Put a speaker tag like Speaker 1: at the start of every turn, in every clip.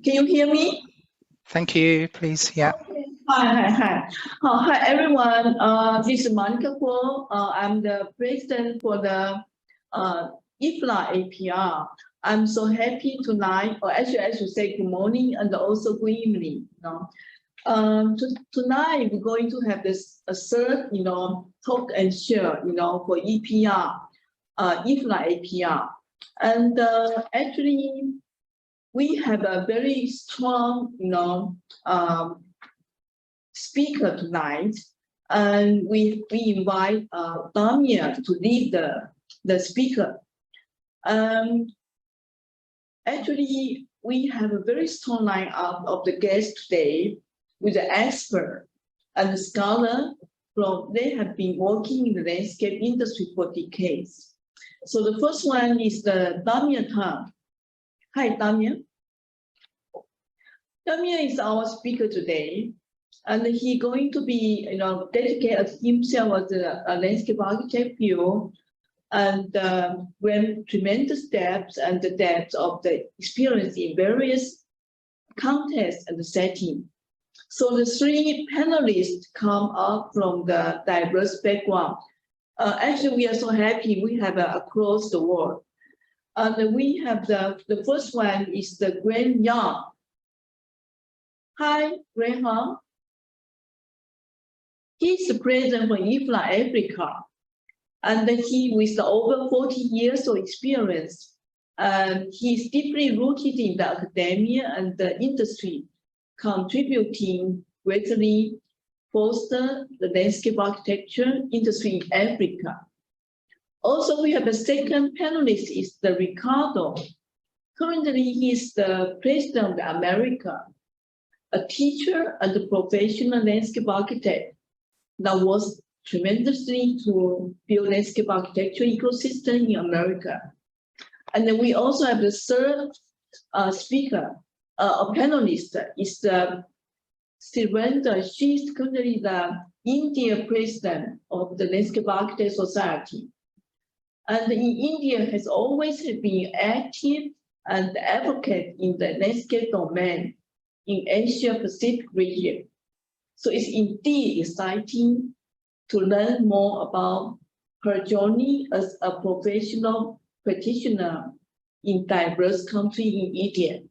Speaker 1: Can you hear me?
Speaker 2: Thank you, please. Yeah.
Speaker 1: Okay. Hi, everyone. This is Monica Kuo. I'm the president for the IFLA APR. I'm so happy tonight, or actually I should say good morning and also good evening. Tonight we're going to have this third, talk and share, for EPR, IFLA APR, and actually we have a very strong, speaker tonight, and we invite Damian to lead the speaker. Actually, we have a very strong lineup of the guests today, with the expert and the scholar they have been working in the landscape industry for decades. So the first one is the Damian Tang. Hi, Damian. Damian is our speaker today, and he's going to be, dedicated himself as a landscape architect field, and went tremendous depth and the depth of the experience in various contexts and setting. So the three panelists come up from the diverse background. Actually, we are so happy we have across the world. And we have the first one is the Graham Young. Hi, Graham. He's the president for IFLA Africa. And he, with over 40 years of experience, he's deeply rooted in the academia and the industry, contributing greatly foster the landscape architecture industry in Africa. Also, we have a second panelist, is the Ricardo. Currently, he's the president of America, a teacher and a professional landscape architect that was tremendously to build landscape architecture ecosystem in America. And then we also have the third speaker, a panelist, is the Sirendra. She's currently the India president of the Landscape Architect Society. And in India has always been active and advocate in the landscape domain in Asia Pacific region. So it's indeed exciting to learn more about her journey as a professional practitioner in diverse countries in India.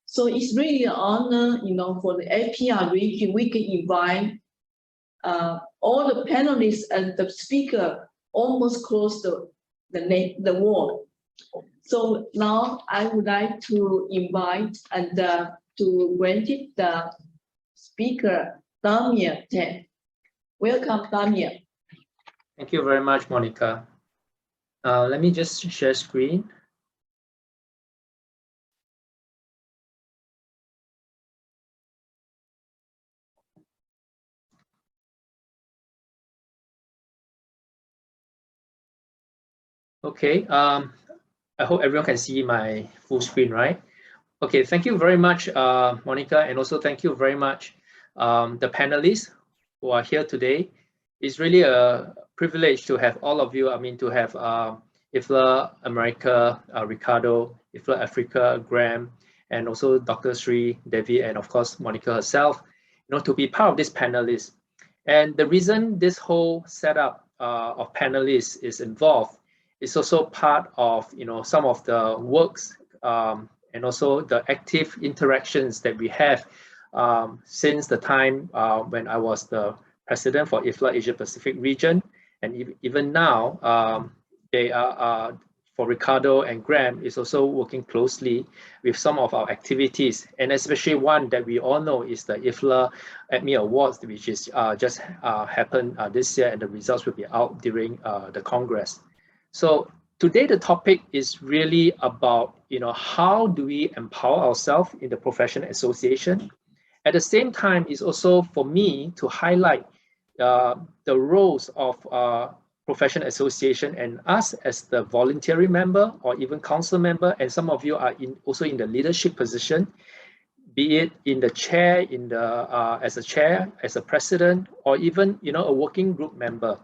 Speaker 1: So it's really an honor, for the APR region, we can invite all the panelists and the speaker almost across the world. So now I would like to invite and to grant it the speaker, Damian Tang. Welcome, Damian.
Speaker 3: Thank you very much, Monica. Let me just share screen. Okay, I hope everyone can see my full screen, right? Okay, thank you very much, Monica, and also thank you very much, the panelists who are here today. It's really a privilege to have all of you, to have IFLA America, Ricardo, IFLA Africa, Graham, and also Dr. Sri, Devi, and of course, Monica herself, to be part of this panelist. And the reason this whole setup of panelists is involved is also part of, some of the works and also the active interactions that we have since the time when I was the president for IFLA Asia Pacific region, and even now they are for Ricardo and Graham is also working closely with some of our activities, and especially one that we all know is the IFLA APR Awards, which is just happened this year, and the results will be out during the Congress. So today the topic is really about how do we empower ourselves in the professional association. At the same time, it's also for me to highlight the roles of professional association and us as the voluntary member or even council member, and some of you are also in the leadership position, be it in the chair, as a chair, as a president, or even a working group member.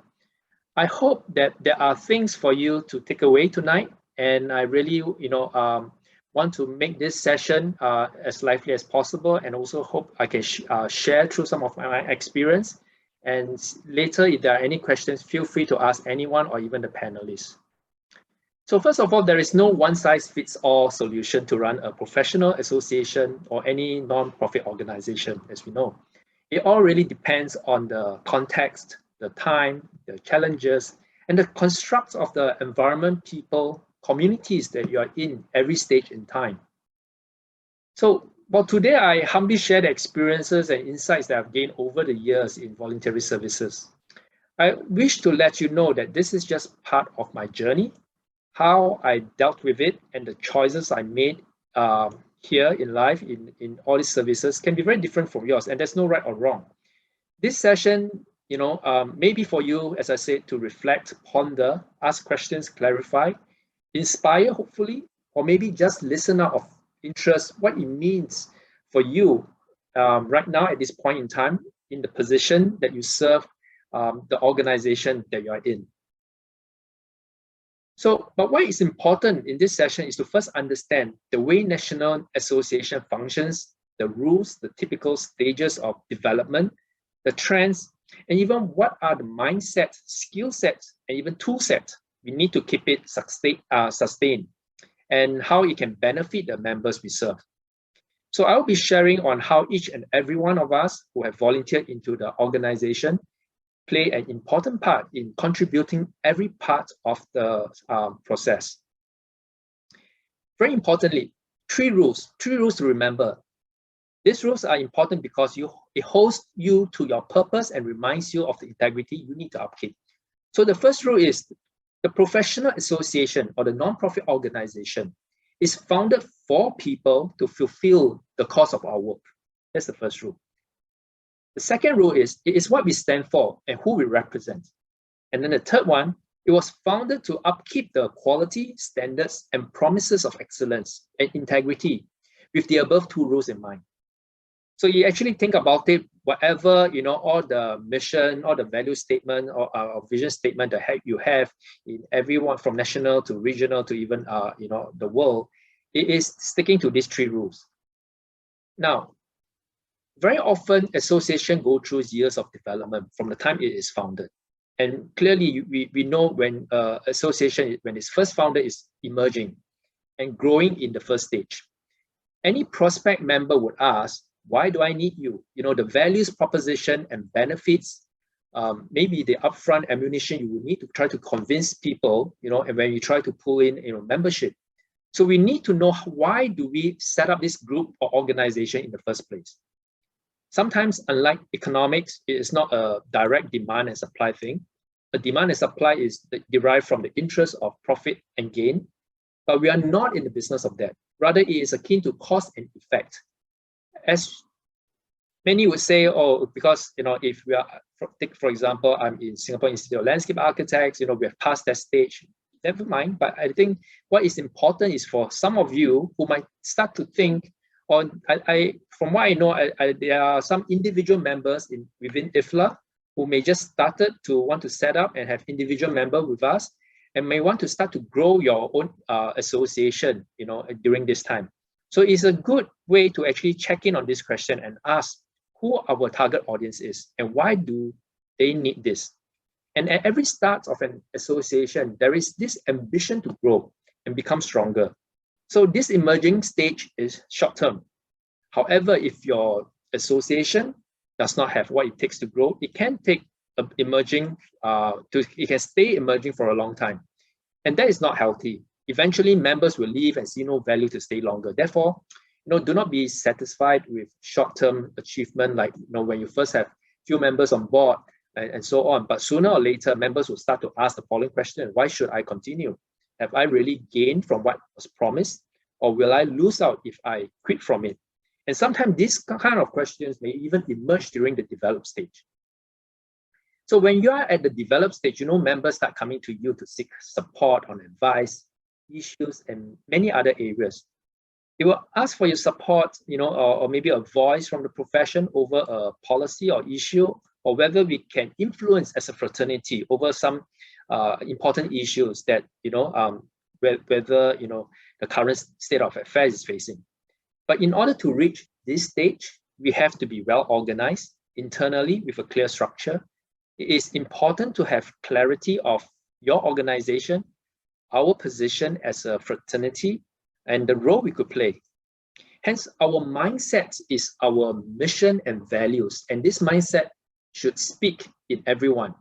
Speaker 3: I hope that there are things for you to take away tonight, and I really want want to make this session as lively as possible, and also hope I can share through some of my experience. And later, if there are any questions, feel free to ask anyone or even the panelists. So first of all, there is no one-size-fits-all solution to run a professional association or any non-profit organization, as we know. It all really depends on the context, the time, the challenges, and the constructs of the environment, people, communities that you are in every stage in time. So, well, today I humbly share the experiences and insights that I've gained over the years in voluntary services. I wish to let you know that this is just part of my journey. How I dealt with it and the choices I made here in life in all these services can be very different from yours, and there's no right or wrong. This session, maybe for you, as I said, to reflect, ponder, ask questions, clarify, inspire, hopefully, or maybe just listen out of interest what it means for you right now at this point in time in the position that you serve, the organization that you are in. So, but what is important in this session is to first understand the way National Association functions, the rules, the typical stages of development, the trends, and even what are the mindsets, skill sets, and even tool sets we need to keep it sustained, and how it can benefit the members we serve. So I'll be sharing on how each and every one of us who have volunteered into the organization play an important part in contributing every part of the process. Very importantly, three rules to remember. These rules are important because it holds you to your purpose and reminds you of the integrity you need to upkeep. So the first rule is the professional association or the non-profit organization is founded for people to fulfill the cause of our work. That's the first rule. The second rule is, it is what we stand for and who we represent. And then the third one, it was founded to upkeep the quality, standards, and promises of excellence and integrity with the above two rules in mind. So you actually think about it, whatever, all the mission, or the value statement, or vision statement that you have in everyone from national to regional to even, the world, it is sticking to these three rules. Now, very often, association go through years of development from the time it is founded. And clearly, we know when association, when it's first founded, is emerging and growing in the first stage. Any prospect member would ask, why do I need you? The values, proposition, and benefits, maybe the upfront ammunition you will need to try to convince people, and when you try to pull in, membership. So we need to know, why do we set up this group or organization in the first place? Sometimes, unlike economics, it is not a direct demand and supply thing. A demand and supply is derived from the interest of profit and gain, but we are not in the business of that. Rather, it is akin to cause and effect. As many would say, because if we are, for example, I'm in Singapore Institute of Landscape Architects, we have passed that stage. Never mind. But I think what is important is for some of you who might start to think, from what I know, there are some individual members within IFLA who may just started to want to set up and have individual member with us, and may want to start to grow your own association, during this time. So it's a good way to actually check in on this question and ask who our target audience is and why do they need this. And at every start of an association, there is this ambition to grow and become stronger. So this emerging stage is short-term. However, if your association does not have what it takes to grow, it can take it can stay emerging for a long time. And that is not healthy. Eventually, members will leave and see no value to stay longer. Therefore, do not be satisfied with short-term achievement, like when you first have few members on board and so on. But sooner or later, members will start to ask the following question: why should I continue? Have I really gained from what was promised, or will I lose out if I quit from it? And sometimes these kind of questions may even emerge during the developed stage. So when you are at the developed stage, members start coming to you to seek support on advice, issues, and many other areas. They will ask for your support, or maybe a voice from the profession over a policy or issue, or whether we can influence as a fraternity over some important issues that, whether, the current state of affairs is facing. But in order to reach this stage, we have to be well organized internally with a clear structure. It is important to have clarity of your organization, our position as a fraternity, and the role we could play. Hence, our mindset is our mission and values, and this mindset should speak in everyone.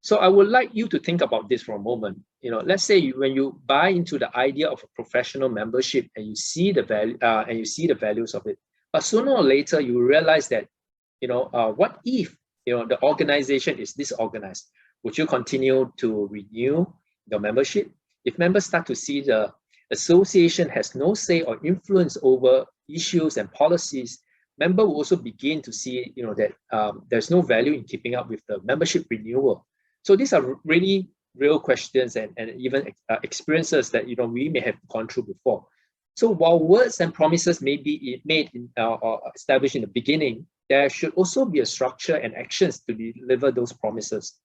Speaker 3: So I would like you to think about this for a moment. Let's say when you buy into the idea of a professional membership and you see the value and you see the values of it, but sooner or later you realize that, what if the organization is disorganized? Would you continue to renew your membership? If members start to see the association has no say or influence over issues and policies, members will also begin to see that there's no value in keeping up with the membership renewal. So these are really real questions and even experiences that we may have gone through before. So while words and promises may be made or established in the beginning, there should also be a structure and actions to deliver those promises.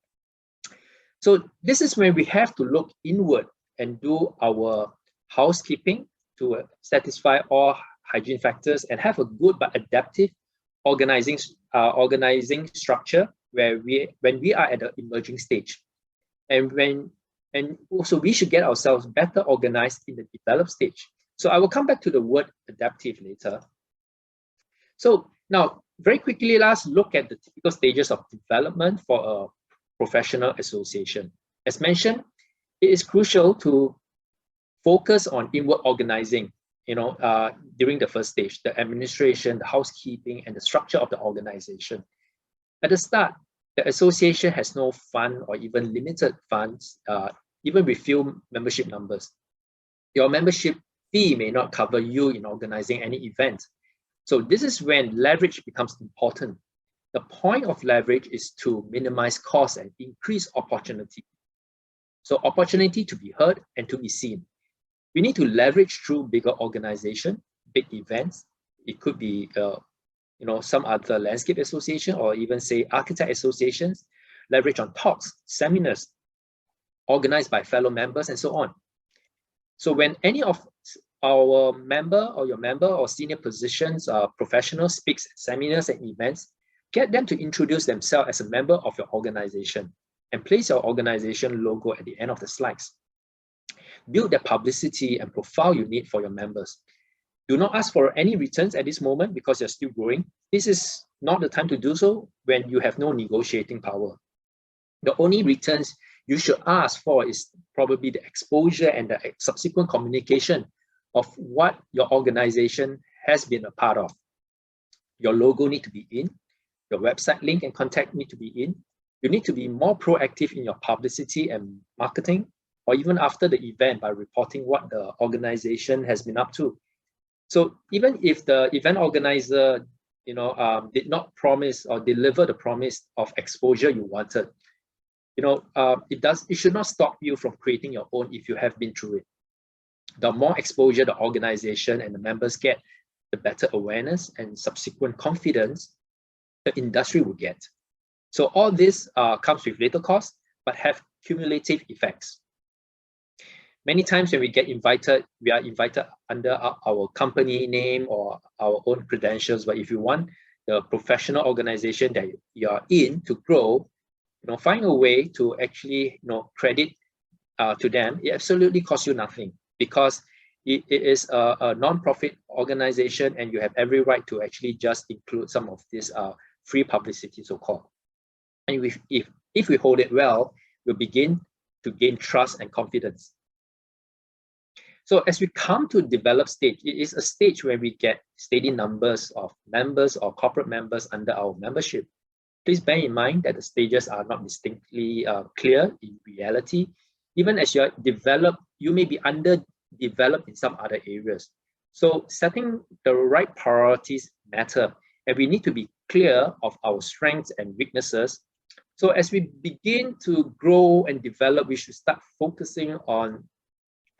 Speaker 3: So this is when we have to look inward and do our housekeeping to satisfy all hygiene factors and have a good but adaptive organizing structure when we are at the emerging stage. And also we should get ourselves better organized in the developed stage. So I will come back to the word adaptive later. So now, very quickly, let's look at the typical stages of development for a professional association. As mentioned, it is crucial to focus on inward organizing, during the first stage, the administration, the housekeeping, and the structure of the organization. At the start, the association has no fund or even limited funds, even with few membership numbers. Your membership fee may not cover you in organizing any event. So this is when leverage becomes important. The point of leverage is to minimize costs and increase opportunity. So opportunity to be heard and to be seen. We need to leverage through bigger organization, big events. It could be some other landscape association or even say architect associations, leverage on talks, seminars, organized by fellow members and so on. So when any of our member or your member or senior positions, professionals speaks at seminars and events, get them to introduce themselves as a member of your organization and place your organization logo at the end of the slides. Build the publicity and profile you need for your members. Do not ask for any returns at this moment because you're still growing. This is not the time to do so when you have no negotiating power. The only returns you should ask for is probably the exposure and the subsequent communication of what your organization has been a part of. Your logo need to be in, your website link and contact need to be in. You need to be more proactive in your publicity and marketing, or even after the event by reporting what the organization has been up to. So even if the event organizer did not promise or deliver the promise of exposure you wanted, it should not stop you from creating your own if you have been through it. The more exposure the organization and the members get, the better awareness and subsequent confidence the industry will get. So all this comes with little cost, but have cumulative effects. Many times when we get invited, we are invited under our company name or our own credentials. But if you want the professional organization that you are in to grow, find a way to actually credit to them. It absolutely costs you nothing because it is a non-profit organization and you have every right to actually just include some of this free publicity, so-called. And if we hold it well, we'll begin to gain trust and confidence. So as we come to develop stage, it is a stage where we get steady numbers of members or corporate members under our membership. Please bear in mind that the stages are not distinctly clear in reality. Even as you're developed, you may be underdeveloped in some other areas. So setting the right priorities matter, and we need to be clear of our strengths and weaknesses. So as we begin to grow and develop, we should start focusing on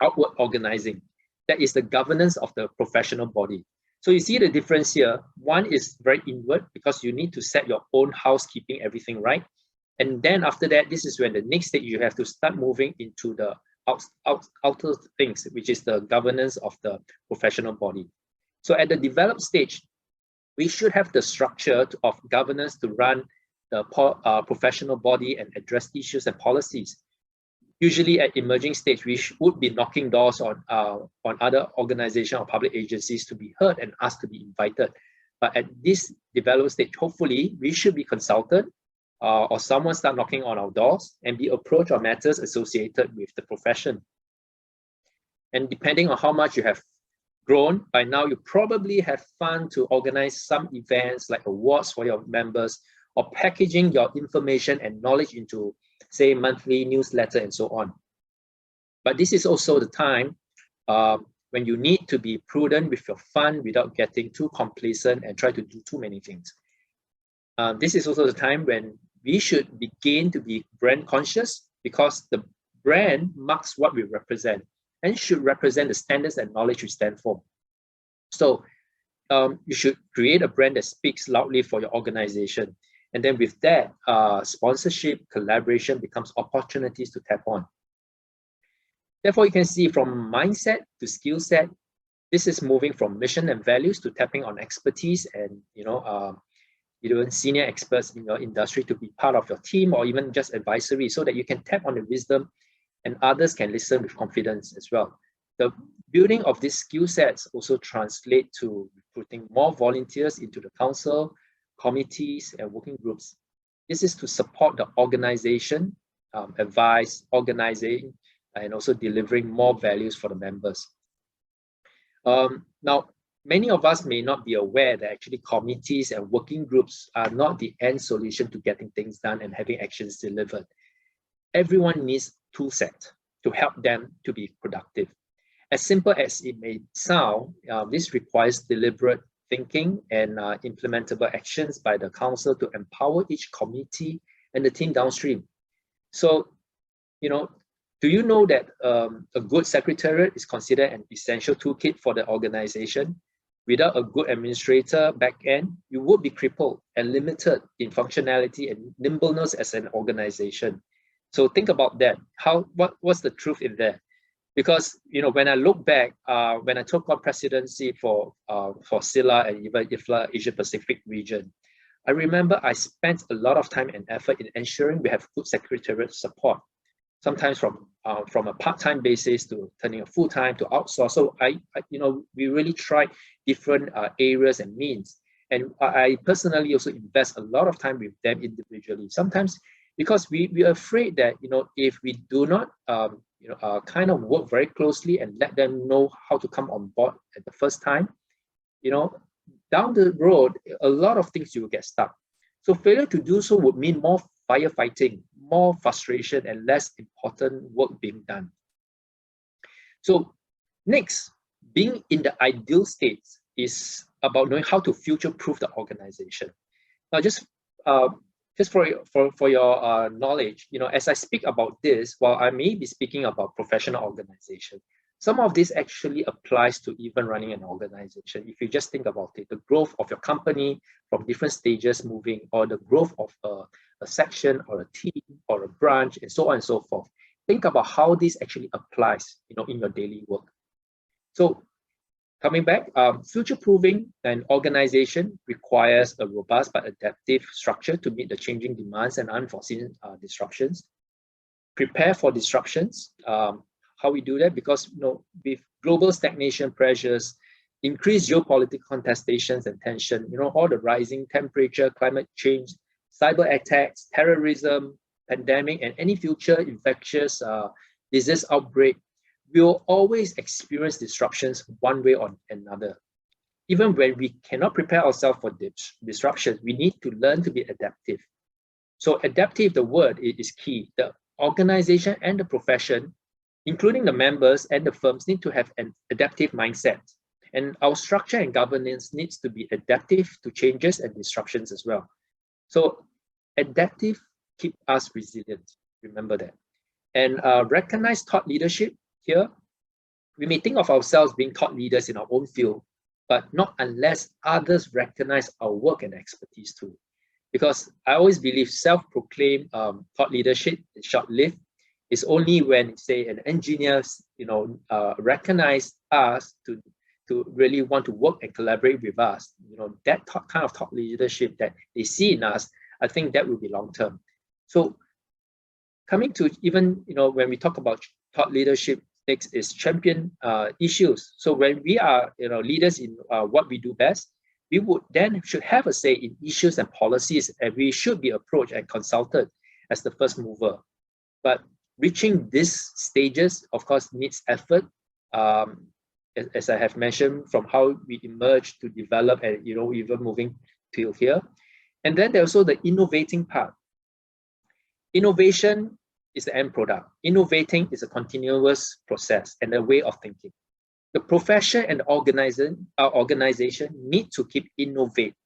Speaker 3: outward organizing. That is the governance of the professional body. So you see the difference here. One is very inward because you need to set your own housekeeping, everything right. And then after that, this is when the next stage you have to start moving into the outer things, which is the governance of the professional body. So at the developed stage, we should have the structure of governance to run the professional body and address issues and policies. Usually at emerging stage, we would be knocking doors on other organizations or public agencies to be heard and asked to be invited. But at this developed stage, hopefully we should be consulted or someone start knocking on our doors and be approached on matters associated with the profession. And depending on how much you have grown, by now you probably have fund to organize some events like awards for your members or packaging your information and knowledge into, say, monthly newsletter and so on. But this is also the time when you need to be prudent with your fund without getting too complacent and try to do too many things. This is also the time when we should begin to be brand conscious, because the brand marks what we represent and should represent the standards and knowledge we stand for. So you should create a brand that speaks loudly for your organization. And then with that, sponsorship, collaboration becomes opportunities to tap on. Therefore, you can see from mindset to skill set, this is moving from mission and values to tapping on expertise and even senior experts in your industry to be part of your team or even just advisory, so that you can tap on the wisdom and others can listen with confidence as well. The building of these skill sets also translate to recruiting more volunteers into the council, committees, and working groups. This is to support the organization, advise, organizing, and also delivering more values for the members. Now, many of us may not be aware that actually committees and working groups are not the end solution to getting things done and having actions delivered. Everyone needs tool set to help them to be productive. As simple as it may sound, this requires deliberate thinking and implementable actions by the council to empower each committee and the team downstream. So, do you know that a good secretariat is considered an essential toolkit for the organization? Without a good administrator back end, you would be crippled and limited in functionality and nimbleness as an organization. So think about that. What's the truth in there? Because when I look back, when I took on presidency for SILA and even IFLA Asia Pacific region, I remember I spent a lot of time and effort in ensuring we have good secretariat support. Sometimes from a part-time basis to turning a full-time to outsource. So we really tried different areas and means. And I personally also invest a lot of time with them individually. Sometimes because we are afraid that if we do not kind of work very closely and let them know how to come on board at the first time, down the road, a lot of things you will get stuck. So failure to do so would mean more firefighting, more frustration, and less important work being done. So next, being in the ideal state is about knowing how to future-proof the organization. Now, just for your knowledge, as I speak about this, while I may be speaking about professional organization, some of this actually applies to even running an organization. If you just think about it, the growth of your company from different stages moving, or the growth of a section or a team or a branch, and so on and so forth. Think about how this actually applies, in your daily work. So coming back, future-proofing an organization requires a robust but adaptive structure to meet the changing demands and unforeseen disruptions. Prepare for disruptions. How we do that? Because with global stagnation pressures, increased geopolitical contestations and tension, all the rising temperature, climate change, cyber attacks, terrorism, pandemic, and any future infectious disease outbreak, we will always experience disruptions one way or another. Even when we cannot prepare ourselves for disruptions, we need to learn to be adaptive. So adaptive, the word is key. The organization and the profession, including the members and the firms, need to have an adaptive mindset. And our structure and governance needs to be adaptive to changes and disruptions as well. So adaptive keep us resilient, remember that. And recognize thought leadership here. We may think of ourselves being thought leaders in our own field, but not unless others recognize our work and expertise too. Because I always believe self-proclaimed thought leadership is short-lived. It's only when, say, an engineer, recognize us to really want to work and collaborate with us, that kind of thought leadership that they see in us, I think that will be long term. So coming to even, when we talk about thought leadership, next is champion issues. So when we are, leaders in what we do best, we would then should have a say in issues and policies, and we should be approached and consulted as the first mover. But reaching these stages, of course, needs effort. As I have mentioned, from how we emerge to develop and, even moving to here. And then there's also the innovating part. Innovation is the end product. Innovating is a continuous process and a way of thinking. The profession and organization need to keep innovating.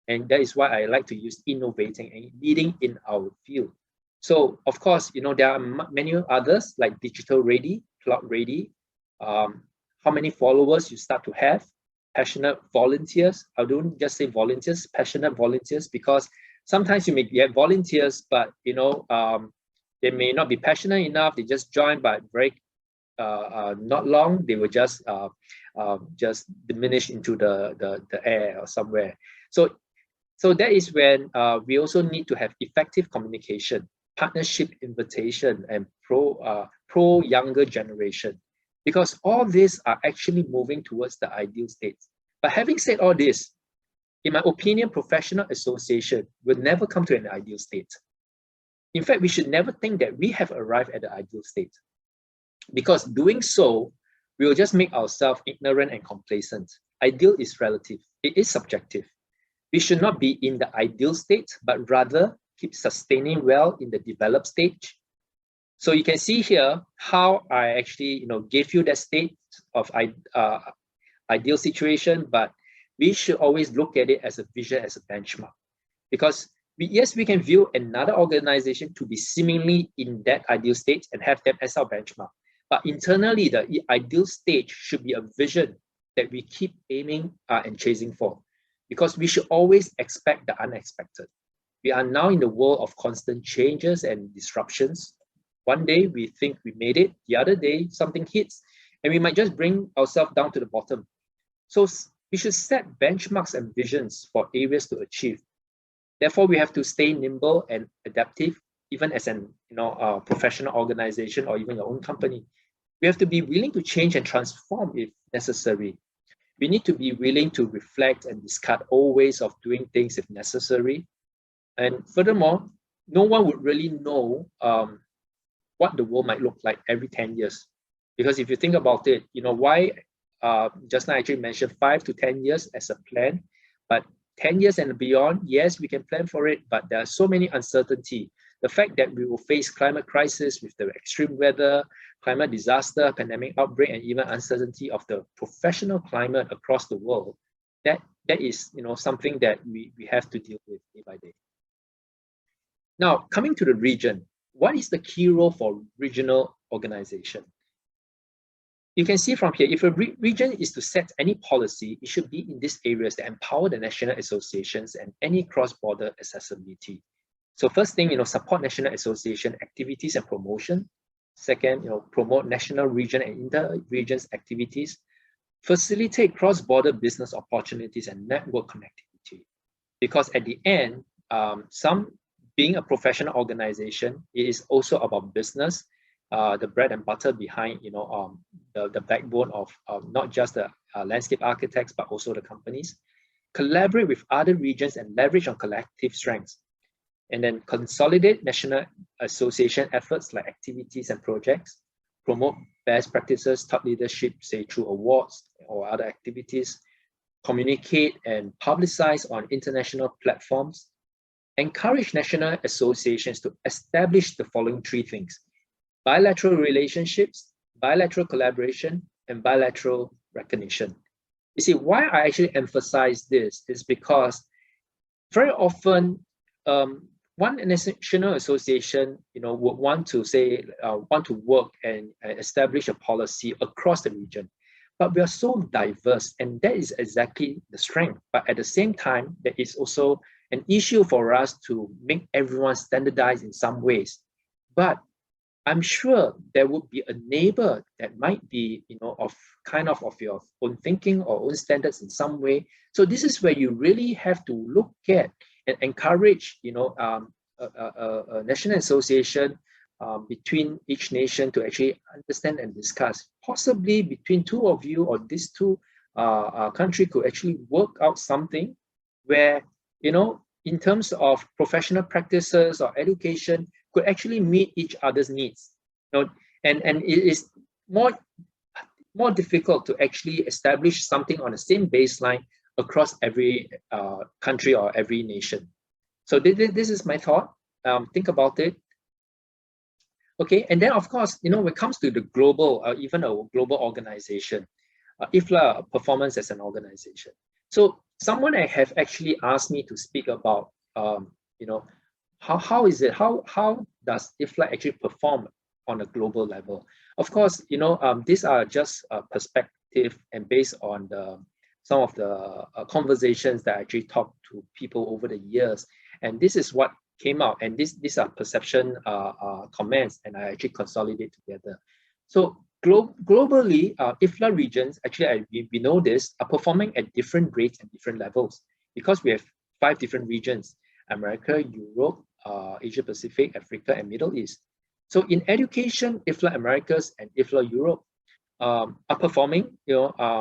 Speaker 3: And that is why I like to use innovating and leading in our field. So, of course, there are many others like digital ready, cloud ready, how many followers you start to have, passionate volunteers. I don't just say volunteers, passionate volunteers, because sometimes you may get volunteers, but they may not be passionate enough. They just join, but very not long, they will just diminish into the air or somewhere. So that is when we also need to have effective communication, partnership invitation, and pro younger generation, because all these are actually moving towards the ideal state. But having said all this, in my opinion, professional association will never come to an ideal state. In fact, we should never think that we have arrived at the ideal state, because doing so, we will just make ourselves ignorant and complacent. Ideal is relative. It is subjective. We should not be in the ideal state, but rather keep sustaining well in the developed stage. So you can see here how I actually, gave you that state of ideal situation, but we should always look at it as a vision, as a benchmark, because yes, we can view another organization to be seemingly in that ideal state and have them as our benchmark. But internally, the ideal stage should be a vision that we keep aiming and chasing for, because we should always expect the unexpected. We are now in the world of constant changes and disruptions. One day we think we made it, the other day something hits, and we might just bring ourselves down to the bottom. So we should set benchmarks and visions for areas to achieve. Therefore, we have to stay nimble and adaptive, even as an professional organization or even your own company. We have to be willing to change and transform if necessary. We need to be willing to reflect and discard old ways of doing things if necessary. And furthermore, no one would really know what the world might look like every 10 years. Because if you think about it, why just now I actually mentioned 5 to 10 years as a plan, but 10 years and beyond, yes, we can plan for it, but there are so many uncertainty. The fact that we will face climate crisis with the extreme weather, climate disaster, pandemic outbreak, and even uncertainty of the professional climate across the world, that is something that we have to deal with day by day. Now, coming to the region, what is the key role for regional organization? You can see from here, if a region is to set any policy, it should be in these areas that empower the national associations and any cross-border accessibility. So first thing, support national association activities and promotion. Second, promote national, region, and inter-regions activities. Facilitate cross-border business opportunities and network connectivity. Because at the end, being a professional organization, it is also about business, the bread and butter behind, the backbone of not just the landscape architects, but also the companies. Collaborate with other regions and leverage on collective strengths. And then consolidate national association efforts like activities and projects. Promote best practices, thought leadership, say through awards or other activities. Communicate and publicize on international platforms. Encourage national associations to establish the following 3 things: bilateral relationships, bilateral collaboration, and bilateral recognition. You see, why I actually emphasize this is because very often, one national association, would want to say, want to work and establish a policy across the region. But we are so diverse, and that is exactly the strength. But at the same time, there is also an issue for us to make everyone standardized in some ways. But I'm sure there would be a neighbor that might be, of your own thinking or own standards in some way. So this is where you really have to look at and encourage, a national association between each nation to actually understand and discuss. Possibly between two of you or these two countries could actually work out something where, in terms of professional practices or education, could actually meet each other's needs. And it is more difficult to actually establish something on the same baseline across every country or every nation. So this is my thought. Think about it. Okay, and then of course, when it comes to the global, even a global organization, IFLA performance as an organization. So someone have actually asked me to speak about, how is it? How does IFLA actually perform on a global level? Of course, these are just perspective and based on some of the conversations that I actually talked to people over the years, and this is what came out. And these are perception comments, and I actually consolidate together. So globally, IFLA regions, actually we know this, are performing at different rates and different levels because we have 5 different regions: America, Europe, Asia Pacific, Africa, and Middle East. So in education, IFLA Americas and IFLA Europe are performing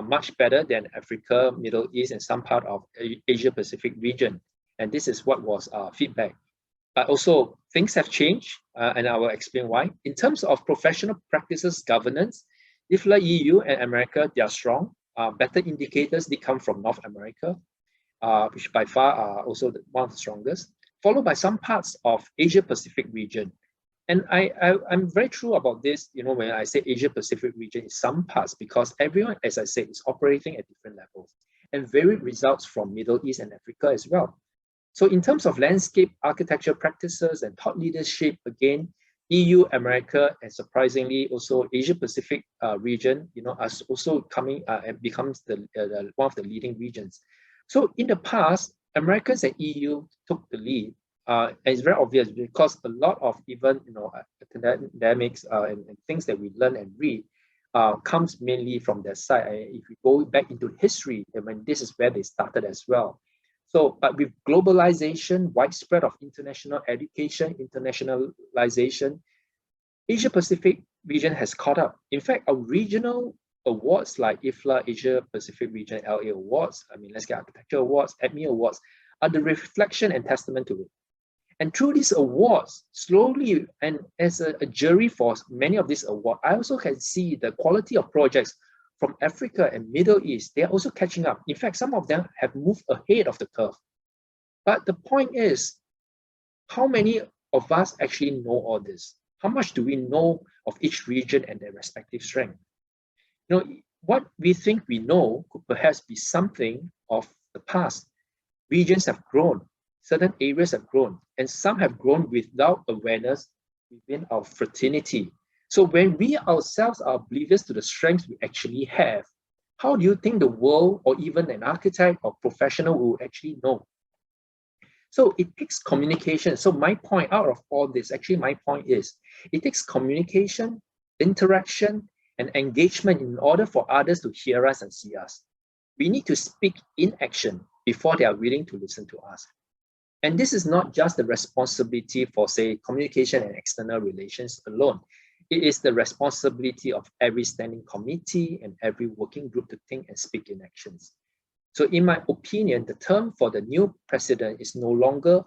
Speaker 3: much better than Africa, Middle East, and some part of Asia Pacific region. And this is what was feedback. But also things have changed, and I will explain why. In terms of professional practices governance, IFLA EU and America, they are strong. Better indicators, they come from North America, which by far are also one of the strongest, followed by some parts of Asia Pacific region. And I'm very true about this, when I say Asia Pacific region, is some parts, because everyone, as I said, is operating at different levels, and varied results from Middle East and Africa as well. So in terms of landscape architecture practices and thought leadership, again, EU, America, and surprisingly also Asia Pacific region, are also coming and becomes one of the leading regions. So in the past, Americans and EU took the lead. And it's very obvious because a lot of even academics and things that we learn and read comes mainly from their side. If we go back into history, this is where they started as well. So, but with globalization, widespread of international education, internationalization, Asia Pacific region has caught up. In fact, our regional awards like IFLA Asia Pacific Region LA Awards, Landscape Architecture Awards, ADME Awards, are the reflection and testament to it. And through these awards, slowly, and as a jury for many of these awards, I also can see the quality of projects from Africa and Middle East. They are also catching up. In fact, some of them have moved ahead of the curve. But the point is, how many of us actually know all this? How much do we know of each region and their respective strength? What we think we know could perhaps be something of the past. Regions have grown. Certain areas have grown, and some have grown without awareness within our fraternity. So when we ourselves are oblivious to the strengths we actually have, how do you think the world or even an architect or professional will actually know? So it takes communication. So my point out of all this, my point is, it takes communication, interaction, and engagement in order for others to hear us and see us. We need to speak in action before they are willing to listen to us. And this is not just the responsibility for, say, communication and external relations alone. It is the responsibility of every standing committee and every working group to think and speak in actions. So in my opinion, the term for the new president is no longer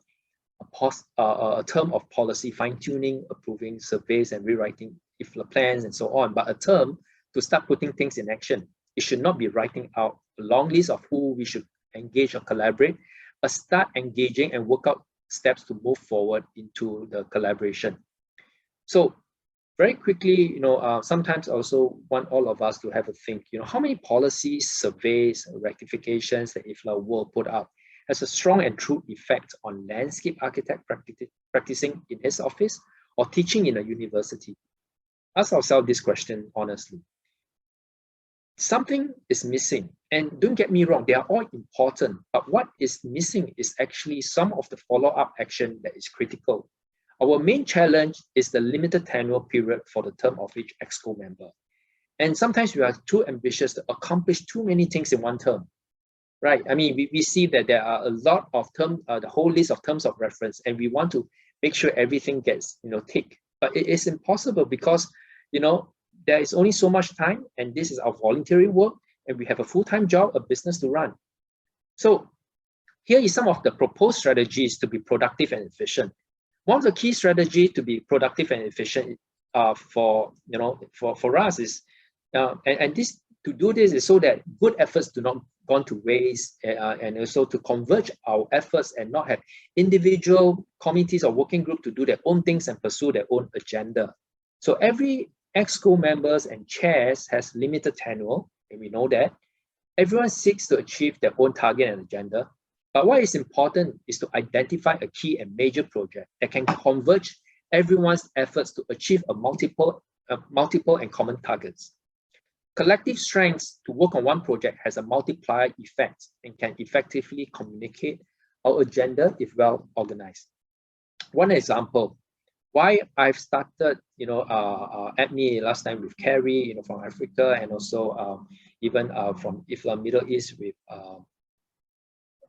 Speaker 3: a term of policy fine-tuning, approving surveys and rewriting IFLA plans and so on, but a term to start putting things in action. It should not be writing out a long list of who we should engage or collaborate, but start engaging and work out steps to move forward into the collaboration. So very quickly, sometimes I also want all of us to have a think, how many policies, surveys, rectifications that IFLA will put up has a strong and true effect on landscape architect practicing in his office or teaching in a university? Ask ourselves this question honestly. Something is missing, and don't get me wrong, they are all important, but what is missing is actually some of the follow-up action that is critical. Our main challenge is the limited tenure period for the term of each EXCO member. And sometimes we are too ambitious to accomplish too many things in one term, right? I mean, we see that there are a lot of terms, the whole list of terms of reference, and we want to make sure everything gets, ticked. But it is impossible because, there is only so much time, and this is our voluntary work, and we have a full-time job, a business to run. So here is some of the proposed strategies to be productive and efficient. One of the key strategies to be productive and efficient for us is, and this to do this is so that good efforts do not go to waste, and also to converge our efforts and not have individual committees or working group to do their own things and pursue their own agenda. So every EXCO members and chairs has limited tenure, and we know that. Everyone seeks to achieve their own target and agenda. But what is important is to identify a key and major project that can converge everyone's efforts to achieve a multiple and common targets. Collective strengths to work on one project has a multiplier effect and can effectively communicate our agenda if well organized. One example, why I've started, APME last time with Kerry, from Africa, and also even from IFLA Middle East with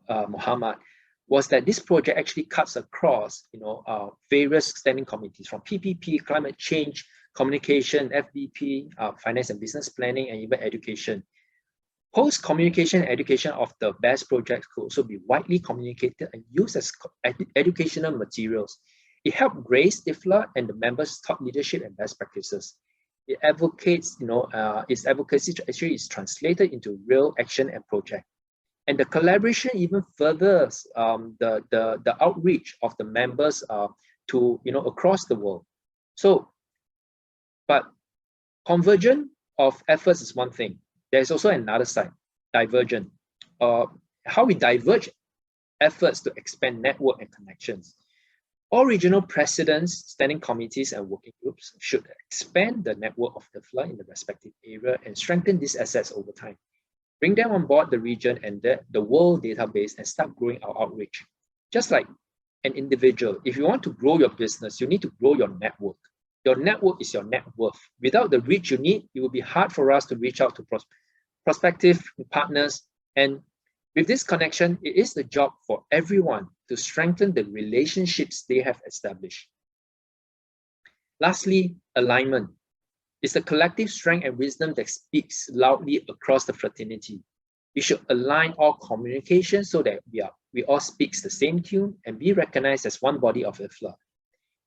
Speaker 3: Muhammad, was that this project actually cuts across, various standing committees from PPP, climate change, communication, FBP, finance and business planning, and even education. Post-communication and education of the best projects could also be widely communicated and used as educational materials. It helped raise IFLA and the members' top leadership and best practices. It advocates, its advocacy actually is translated into real action and project. And the collaboration even furthers the outreach of the members to across the world. So, but convergence of efforts is one thing. There's also another side, divergent. How we diverge efforts to expand network and connections. All regional presidents, standing committees, and working groups should expand the network of IFLA in the respective area and strengthen these assets over time. Bring them on board the region and the world database and start growing our outreach. Just like an individual, if you want to grow your business, you need to grow your network. Your network is your net worth. Without the reach you need, it will be hard for us to reach out to prospective partners. And with this connection, it is the job for everyone to strengthen the relationships they have established. Lastly, alignment. It's the collective strength and wisdom that speaks loudly across the fraternity. We should align all communication so that we all speak the same tune and be recognized as one body of IFLA.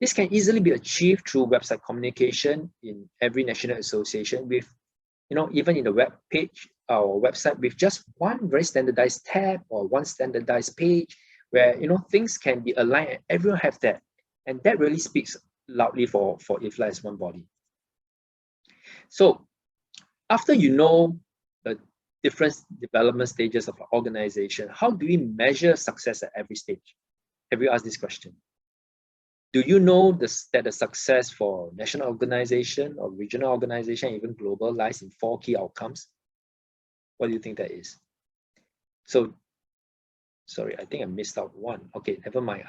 Speaker 3: This can easily be achieved through website communication in every national association with, even in the web page or website with just one very standardized tab or one standardized page where, things can be aligned and everyone have that. And that really speaks loudly for IFLA as one body. So after the different development stages of an organization, how do we measure success at every stage? Have you asked this question? Do you know that the success for national organization or regional organization, even global, lies in 4 key outcomes? What do you think that is? So, sorry, I think I missed out one. Okay, never mind.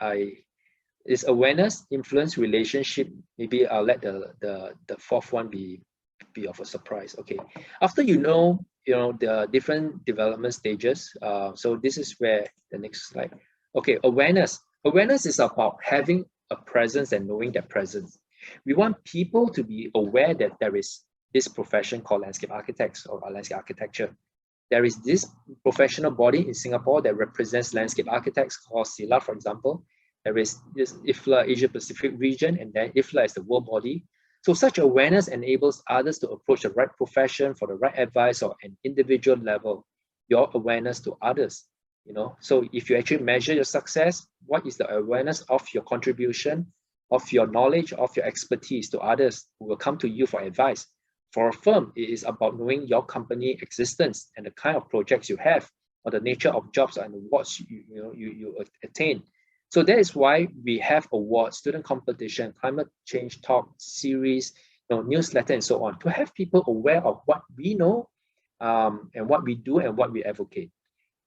Speaker 3: It's awareness, influence, relationship. Maybe I'll let the 4th one be of a surprise. Okay, after the different development stages. So this is where the next slide. Okay, awareness. Awareness is about having a presence and knowing their presence. We want people to be aware that there is this profession called landscape architects or landscape architecture. There is this professional body in Singapore that represents landscape architects called SILA, for example. There is this IFLA Asia Pacific region, and then IFLA is the world body. So such awareness enables others to approach the right profession for the right advice or an individual level, your awareness to others. So if you actually measure your success, what is the awareness of your contribution, of your knowledge, of your expertise to others who will come to you for advice? For a firm, it is about knowing your company existence and the kind of projects you have, or the nature of jobs and awards you attain. So that is why we have awards, student competition, climate change talk series, newsletter, and so on, to have people aware of what we know and what we do and what we advocate.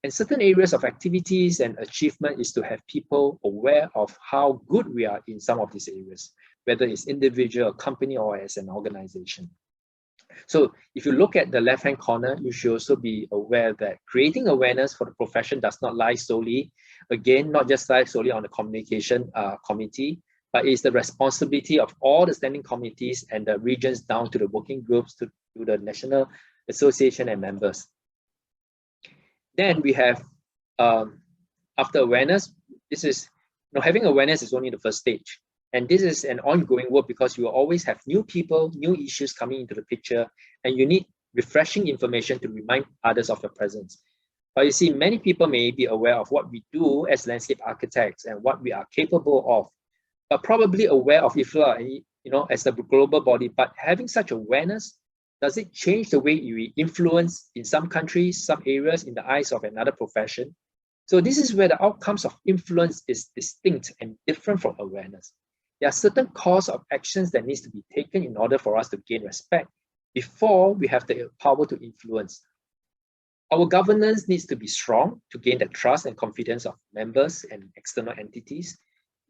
Speaker 3: And certain areas of activities and achievement is to have people aware of how good we are in some of these areas, whether it's individual, company, or as an organization. So if you look at the left-hand corner, you should also be aware that creating awareness for the profession does not lie solely, again, not just lie solely on the communication committee, but it's the responsibility of all the standing committees and the regions down to the working groups to the national association and members. Then we have, after awareness, this is, having awareness is only the first stage. And this is an ongoing work because you will always have new people, new issues coming into the picture, and you need refreshing information to remind others of your presence. But you see, many people may be aware of what we do as landscape architects and what we are capable of, but probably aware of IFLA, as the global body. But having such awareness, does it change the way you influence in some countries, some areas in the eyes of another profession? So this is where the outcomes of influence is distinct and different from awareness. There are certain course of actions that needs to be taken in order for us to gain respect before we have the power to influence. Our governance needs to be strong to gain the trust and confidence of members and external entities.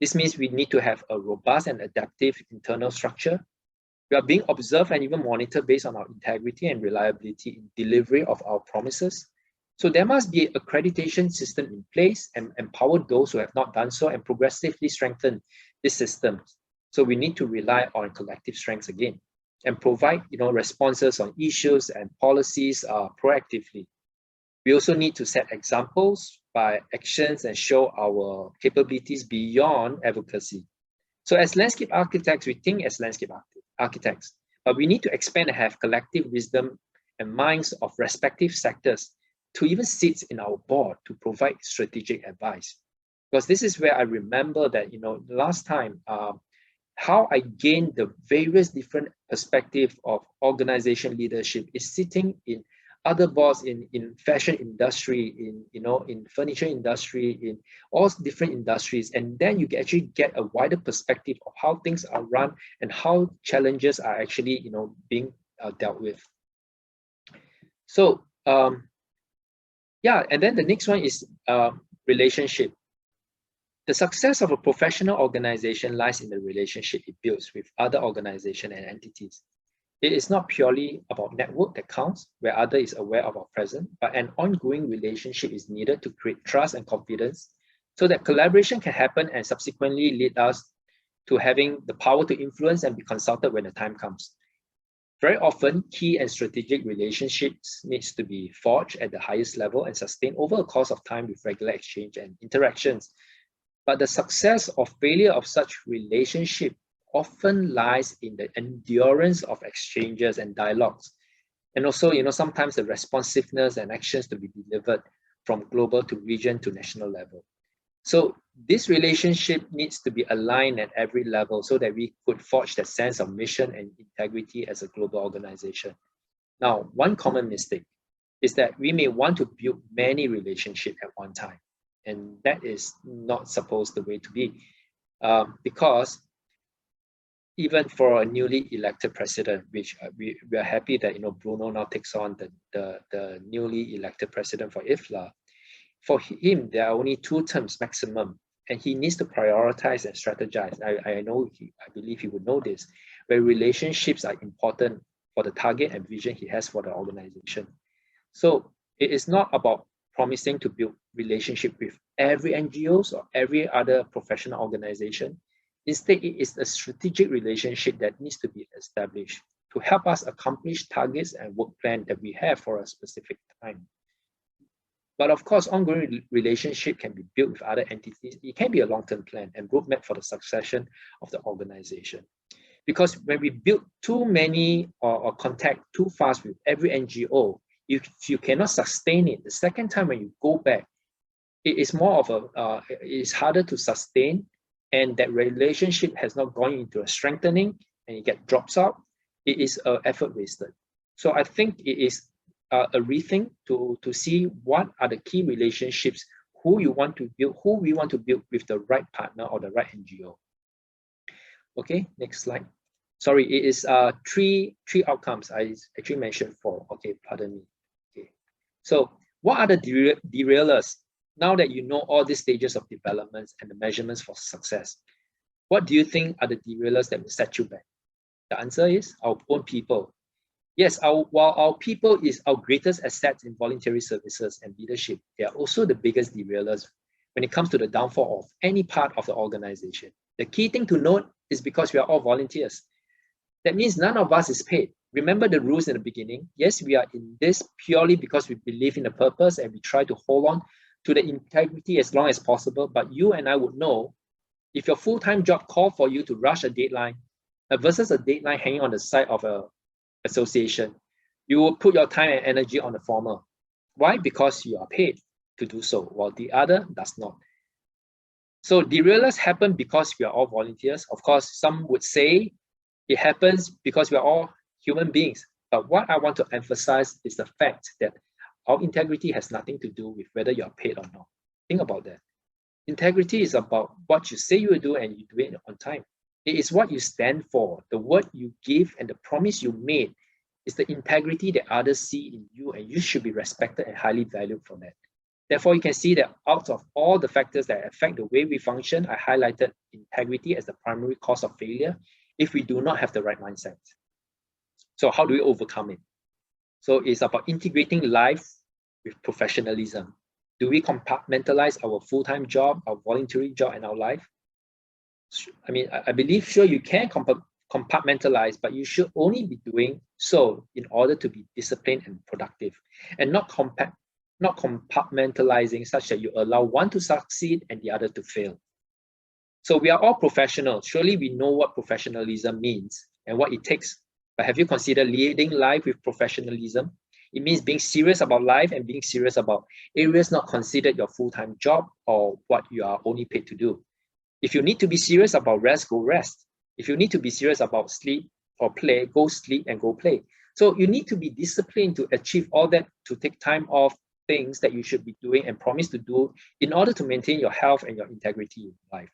Speaker 3: This means we need to have a robust and adaptive internal structure. We are being observed and even monitored based on our integrity and reliability in delivery of our promises. So there must be an accreditation system in place and empower those who have not done so and progressively strengthen this system. So we need to rely on collective strengths again and provide responses on issues and policies proactively. We also need to set examples by actions and show our capabilities beyond advocacy. So as landscape architects, we think as landscape architects, but we need to expand and have collective wisdom and minds of respective sectors to even sit in our board to provide strategic advice. Because this is where I remember that, last time, how I gained the various different perspectives of organization leadership is sitting in other boards in fashion industry, in furniture industry, in all different industries. And then you can actually get a wider perspective of how things are run and how challenges are actually, being dealt with. So, yeah, and then the next one is relationship. The success of a professional organization lies in the relationship it builds with other organizations and entities. It is not purely about network that counts, where other is aware of our presence, but an ongoing relationship is needed to create trust and confidence so that collaboration can happen and subsequently lead us to having the power to influence and be consulted when the time comes. Very often, key and strategic relationships needs to be forged at the highest level and sustained over a course of time with regular exchange and interactions. But the success or failure of such relationship often lies in the endurance of exchanges and dialogues. And also, sometimes the responsiveness and actions to be delivered from global to region to national level. So this relationship needs to be aligned at every level so that we could forge that sense of mission and integrity as a global organization. Now, one common mistake is that we may want to build many relationships at one time. And that is not supposed the way to be, because even for a newly elected president, which we are happy that Bruno now takes on the newly elected president for IFLA. For him, there are only 2 terms maximum, and he needs to prioritize and strategize. I believe he would know this, where relationships are important for the target and vision he has for the organization. So it is not about promising to build relationship with every NGOs or every other professional organization. Instead, it is a strategic relationship that needs to be established to help us accomplish targets and work plan that we have for a specific time. But of course, ongoing relationship can be built with other entities. It can be a long-term plan and roadmap for the succession of the organization. Because when we build too many or contact too fast with every NGO, if you cannot sustain it, the second time when you go back, it is more of it's harder to sustain, and that relationship has not gone into a strengthening and it drops out. It is an effort wasted. So I think it is a rethink to see what are the key relationships, who we want to build with the right partner or the right NGO. Okay, next slide. Sorry, it is three outcomes. I actually mentioned 4. Okay, pardon me. Okay, so What are the derailers? Now that you know all these stages of developments and the measurements for success, what do you think are the derailers that will set you back? The answer is our own people. Yes, while our people is our greatest asset in voluntary services and leadership, they are also the biggest derailers when it comes to the downfall of any part of the organization. The key thing to note is because we are all volunteers. That means none of us is paid. Remember the rules in the beginning. Yes, we are in this purely because we believe in the purpose and we try to hold on to the integrity as long as possible. But you and I would know if your full-time job called for you to rush a deadline versus a deadline hanging on the side of an association, you will put your time and energy on the former. Why? Because you are paid to do so, while the other does not. So derailers happen because we are all volunteers. Of course, some would say it happens because we are all human beings. But what I want to emphasize is the fact that our integrity has nothing to do with whether you are paid or not. Think about that. Integrity is about what you say you will do and you do it on time. It is what you stand for, the word you give and the promise you made is the integrity that others see in you, and you should be respected and highly valued for that. Therefore, you can see that out of all the factors that affect the way we function, I highlighted integrity as the primary cause of failure if we do not have the right mindset. So how do we overcome it? So it's about integrating life with professionalism. Do we compartmentalize our full-time job, our voluntary job, and our life? I mean, I believe sure you can compartmentalize, but you should only be doing so in order to be disciplined and productive, and not compartmentalizing such that you allow one to succeed and the other to fail. So we are all professionals. Surely we know what professionalism means and what it takes. But have you considered leading life with professionalism? It means being serious about life and being serious about areas not considered your full-time job or what you are only paid to do. If you need to be serious about rest, go rest. If you need to be serious about sleep or play, go sleep and go play. So you need to be disciplined to achieve all that, to take time off things that you should be doing and promise to do in order to maintain your health and your integrity in life.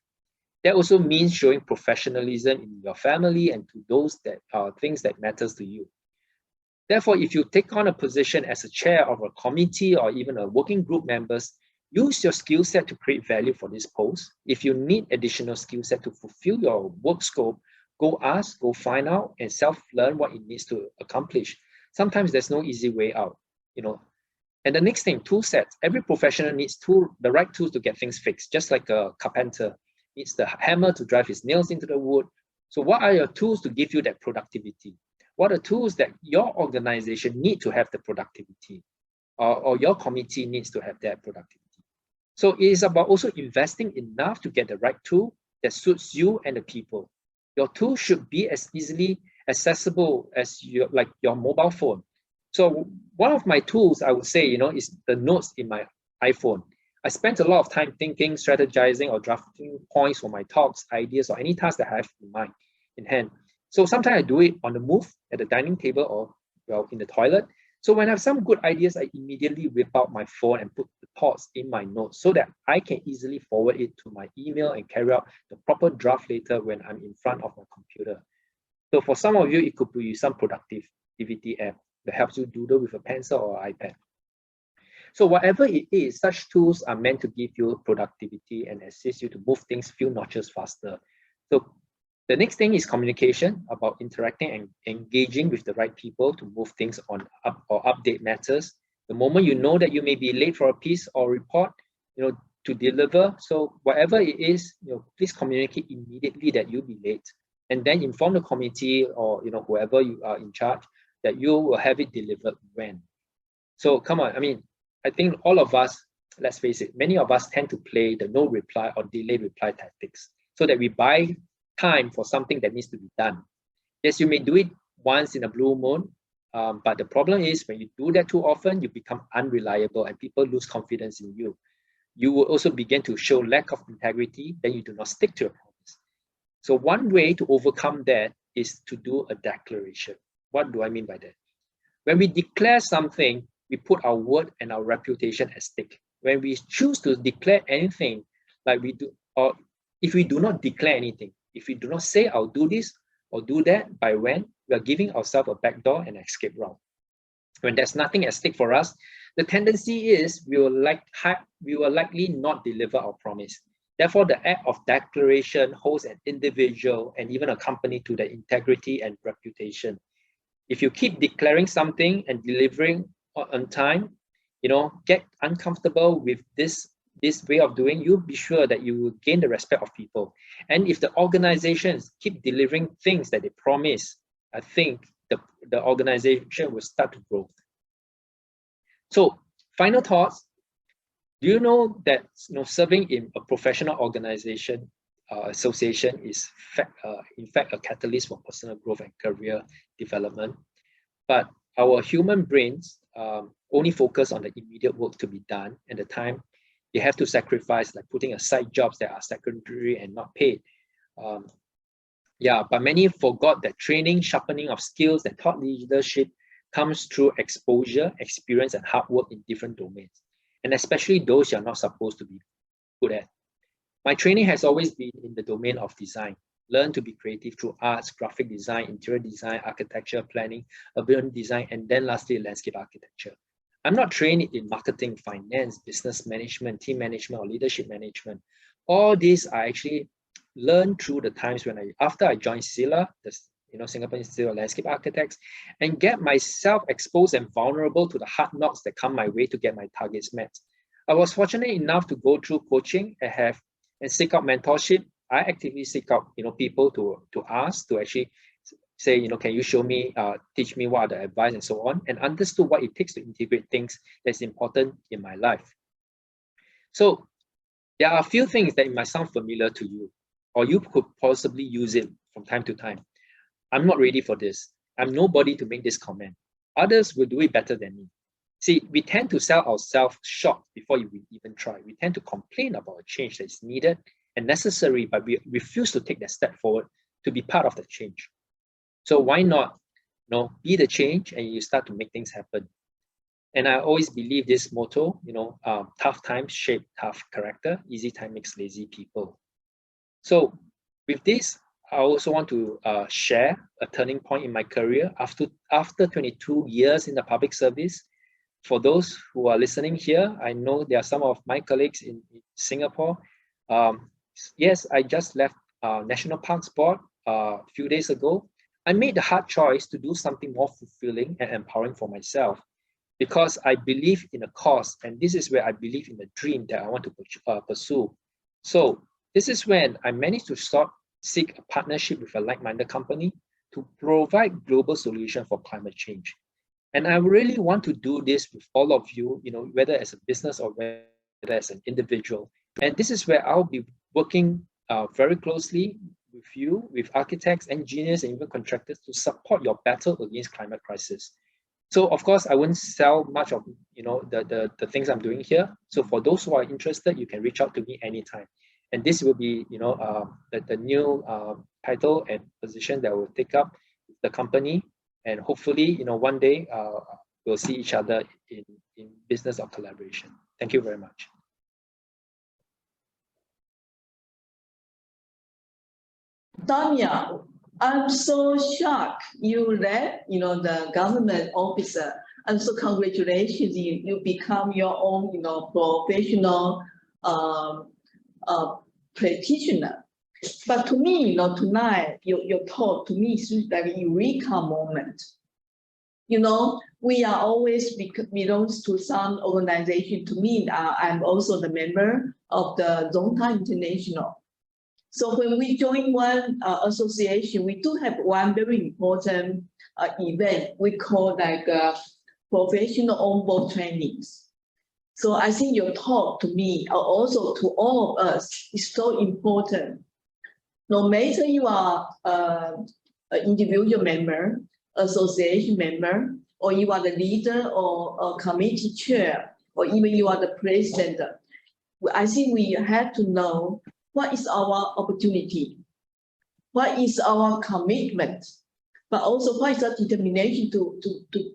Speaker 3: That also means showing professionalism in your family and to those that are things that matters to you. Therefore, if you take on a position as a chair of a committee or even a working group members, use your skill set to create value for this post. If you need additional skill set to fulfill your work scope, go ask, go find out, and self-learn what it needs to accomplish. Sometimes there's no easy way out, you know. And the next thing, tool sets. Every professional needs the right tools to get things fixed, just like a carpenter needs the hammer to drive his nails into the wood. So what are your tools to give you that productivity? What are tools that your organization need to have the productivity, or your committee needs to have that productivity? So it is about also investing enough to get the right tool that suits you and the people. Your tool should be as easily accessible as your mobile phone. So one of my tools, I would say, is the notes in my iPhone. I spent a lot of time thinking, strategizing, or drafting points for my talks, ideas, or any task that I have in hand. So sometimes I do it on the move, at the dining table, or in the toilet. So when I have some good ideas, I immediately whip out my phone and put the thoughts in my notes so that I can easily forward it to my email and carry out the proper draft later when I'm in front of my computer. So for some of you, it could be some productivity app that helps you doodle with a pencil or iPad. So whatever it is, such tools are meant to give you productivity and assist you to move things a few notches faster. So the next thing is communication, about interacting and engaging with the right people to move things on or update matters. The moment you know that you may be late for a piece or report, to deliver. So whatever it is, please communicate immediately that you'll be late, and then inform the committee or whoever you are in charge that you will have it delivered when. So come on, I think all of us, let's face it, many of us tend to play the no reply or delayed reply tactics so that we buy time for something that needs to be done. Yes, you may do it once in a blue moon, but the problem is when you do that too often, you become unreliable and people lose confidence in you. You will also begin to show lack of integrity, then you do not stick to your promise. So one way to overcome that is to do a declaration. What do I mean by that? When we declare something, we put our word and our reputation at stake. When we choose to declare anything like we do, or if we do not declare anything, if we do not say I'll do this or do that by when, we are giving ourselves a backdoor and escape route. When there's nothing at stake for us, the tendency is we will likely not deliver our promise. Therefore, the act of declaration holds an individual and even a company to their integrity and reputation. If you keep declaring something and delivering on time, get uncomfortable with this way of doing, you'll be sure that you will gain the respect of people. And if the organizations keep delivering things that they promise, I think the organization will start to grow. So, final thoughts. Do you know that serving in a professional organization, association is in fact a catalyst for personal growth and career development? But our human brains only focus on the immediate work to be done and the time they have to sacrifice, like putting aside jobs that are secondary and not paid. But many forgot that training, sharpening of skills, and thought leadership comes through exposure, experience, and hard work in different domains, and especially those you're not supposed to be good at. My training has always been in the domain of design. Learn to be creative through arts, graphic design, interior design, architecture, planning, urban design, and then lastly, landscape architecture. I'm not trained in marketing, finance, business management, team management, or leadership management. All these I actually learned through the times when after I joined SILA, the Singapore Institute of Landscape Architects, and get myself exposed and vulnerable to the hard knocks that come my way to get my targets met. I was fortunate enough to go through coaching and seek out mentorship. I actively seek out people to ask, to actually say, can you show me, teach me what are the advice and so on, and understood what it takes to integrate things that's important in my life. So there are a few things that might sound familiar to you, or you could possibly use it from time to time. I'm not ready for this. I'm nobody to make this comment. Others will do it better than me. See, we tend to sell ourselves short before we even try. We tend to complain about a change that is needed and necessary, but we refuse to take that step forward to be part of the change. So why not be the change and you start to make things happen? And I always believe this motto, tough times shape tough character, easy time makes lazy people. So with this, I also want to share a turning point in my career after 22 years in the public service. For those who are listening here, I know there are some of my colleagues in Singapore. Yes, I just left National Parks Board a few days ago. I made the hard choice to do something more fulfilling and empowering for myself because I believe in a cause, and this is where I believe in the dream that I want to pursue. So this is when I managed to seek a partnership with a like-minded company to provide global solution for climate change. And I really want to do this with all of you, whether as a business or whether as an individual. And this is where I'll be working very closely with you, with architects, engineers, and even contractors to support your battle against climate crisis. So of course, I wouldn't sell much of the things I'm doing here. So for those who are interested, you can reach out to me anytime. And this will be the new title and position that will take up the company. And hopefully, one day we'll see each other in business or collaboration. Thank you very much.
Speaker 1: Damian, I'm so shocked you left, the government officer, and so congratulations, you become your own, professional practitioner. But to me, tonight, your talk to me is like a eureka moment. We are always belongs to some organization. To me, I'm also the member of the Zonta International. So when we join one association, we do have one very important event we call like professional on-board trainings. So I think your talk to me, or also to all of us, is so important. No matter you are an individual member, association member, or you are the leader or a committee chair, or even you are the president, I think we have to know what is our opportunity, what is our commitment, but also what is our determination to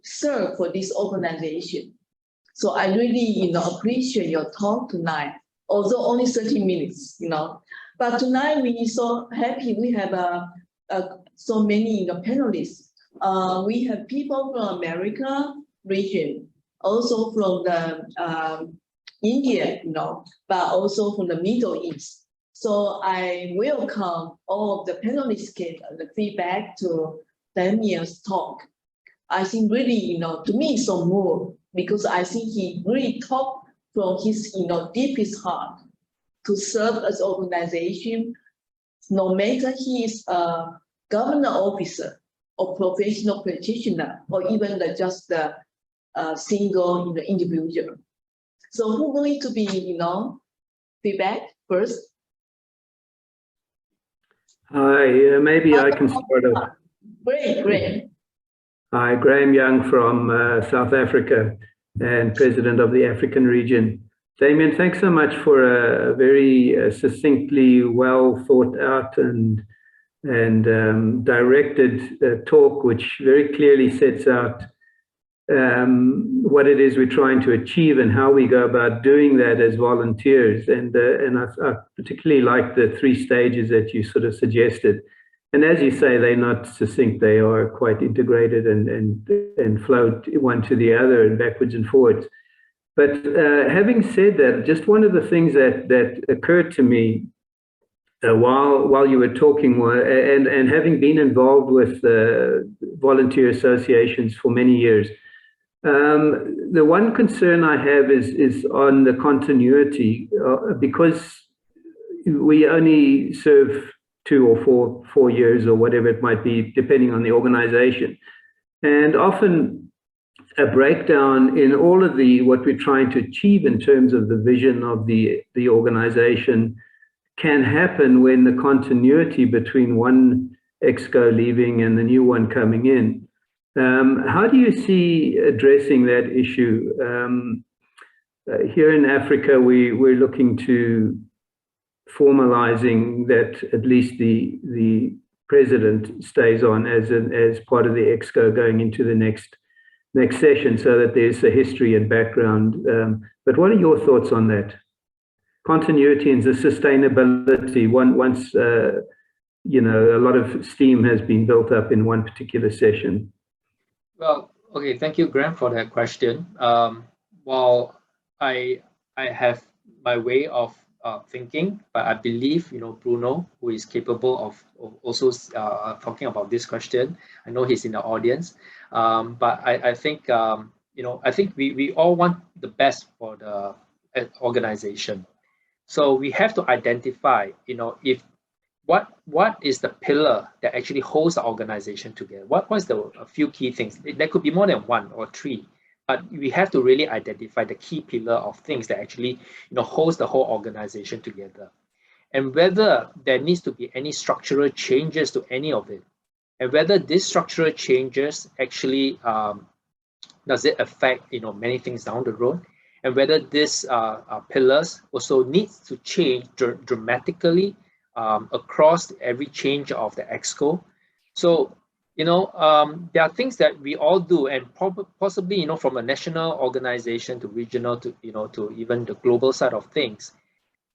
Speaker 1: serve for this organization. So I really, appreciate your talk tonight, although only 30 minutes, But tonight we are so happy we have so many panelists. We have people from America region, also from the India, but also from the Middle East. So I welcome all of the panelists gave the feedback to Damian's talk. I think really, to me, so more because I think he really talked from his, deepest heart to serve as organization, no matter he is a government officer or professional practitioner, or even just a single individual. So who going to be, feedback first?
Speaker 4: Hi, maybe I can start off.
Speaker 1: Great.
Speaker 4: Hi, Graham Young from South Africa and president of the African region. Damian, thanks so much for a very succinctly well thought out and directed talk, which very clearly sets out what it is we're trying to achieve and how we go about doing that as volunteers. And I particularly like the 3 stages that you sort of suggested. And as you say, they're not succinct, they are quite integrated and flow one to the other and backwards and forwards. But having said that, just one of the things that occurred to me while you were talking, and having been involved with volunteer associations for many years, the one concern I have is on the continuity, because we only serve 2 or 4 years or whatever it might be, depending on the organization. And often a breakdown in all of what we're trying to achieve in terms of the vision of the organization can happen when the continuity between one exco leaving and the new one coming in. How do you see addressing that issue? Here in Africa, we're looking to formalizing that at least the president stays on as part of the exco going into the next session, so that there's a history and background. But what are your thoughts on that? Continuity and the sustainability. Once a lot of steam has been built up in one particular session.
Speaker 3: Well, okay, thank you, Graham, for that question. While I have my way of thinking, but I believe Bruno, who is capable of also talking about this question. I know he's in the audience, but I think I think we all want the best for the organization. So we have to identify, if what is the pillar that actually holds the organization together? What was a few key things? There could be more than 1 or 3. But we have to really identify the key pillar of things that actually, holds the whole organization together, and whether there needs to be any structural changes to any of it, and whether these structural changes actually does it affect many things down the road, and whether these pillars also needs to change dramatically across every change of the exco. So there are things that we all do, and possibly, from a national organization to regional to, to even the global side of things,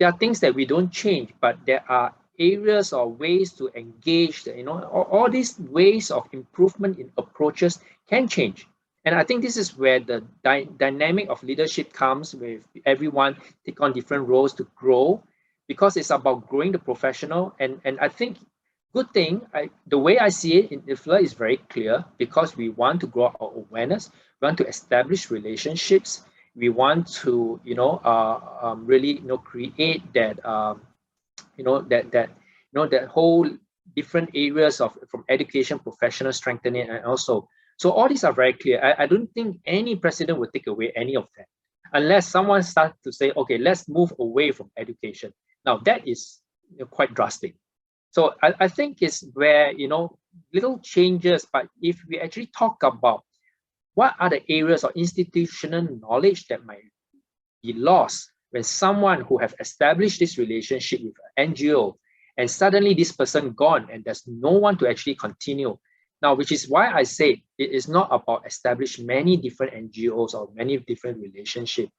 Speaker 3: there are things that we don't change, but there are areas or ways to engage, all these ways of improvement in approaches can change. And I think this is where the dynamic of leadership comes, with everyone take on different roles to grow, because it's about growing the professional. And I think good thing, the way I see it in IFLA is very clear, because we want to grow our awareness, we want to establish relationships, we want to really create that that whole different areas from education, professional strengthening, and also so all these are very clear. I don't think any president would take away any of that, unless someone starts to say, okay, let's move away from education. Now that is quite drastic. So I think it's where, little changes, but if we actually talk about what are the areas of institutional knowledge that might be lost when someone who have established this relationship with an NGO, and suddenly this person gone and there's no one to actually continue. Now, which is why I say it is not about establishing many different NGOs or many different relationships.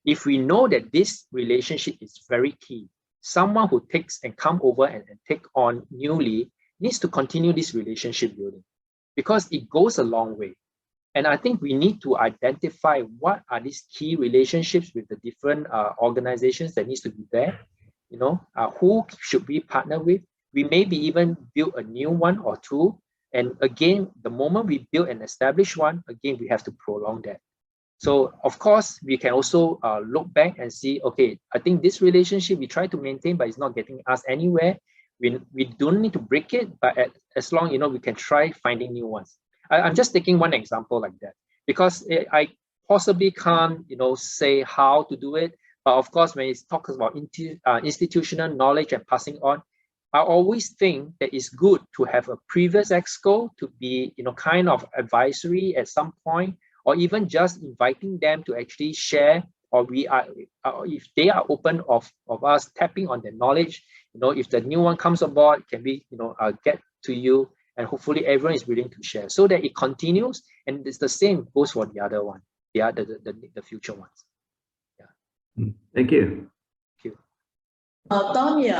Speaker 3: If we know that this relationship is very key, someone who takes and come over and take on newly needs to continue this relationship building, because it goes a long way. And I think we need to identify what are these key relationships with the different organizations that needs to be there. You know, who should we partner with? We maybe even build a new one or two. And again, the moment we build and establish one, again, we have to prolong that. So of course, we can also look back and see, okay, I think this relationship we try to maintain, but it's not getting us anywhere. We don't need to break it, but as long, you know, we can try finding new ones. I'm just taking one example like that, because I possibly can't, you know, say how to do it. But of course, when it talks about institutional knowledge and passing on, I always think that it's good to have a previous exco to be, you know, kind of advisory at some point, or even just inviting them to actually share, or we are, if they are open of us tapping on their knowledge, you know, if the new one comes aboard, can we, you know, get to you, and hopefully everyone is willing to share so that it continues, and it's the same goes for the other one, the future ones. Yeah.
Speaker 4: Thank you.
Speaker 3: Thank you.
Speaker 1: Damian,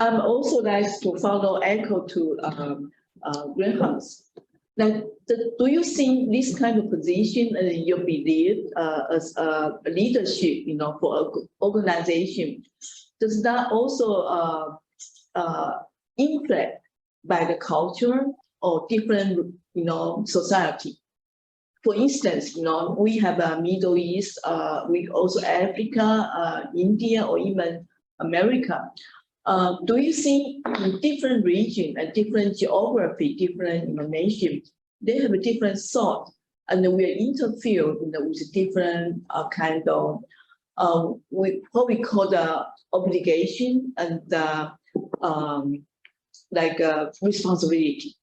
Speaker 1: I'm also like to follow echo to Greenhouse. Like, do you think this kind of position and you believe as a leadership, you know, for an organization, does that also influence by the culture or different, you know, society? For instance, you know, we have a Middle East, we also Africa, India, or even America. Do you think in different region and different geography, different nation, they have a different thought, and we interfere, you know, with different kind of what we call the obligation and the responsibility?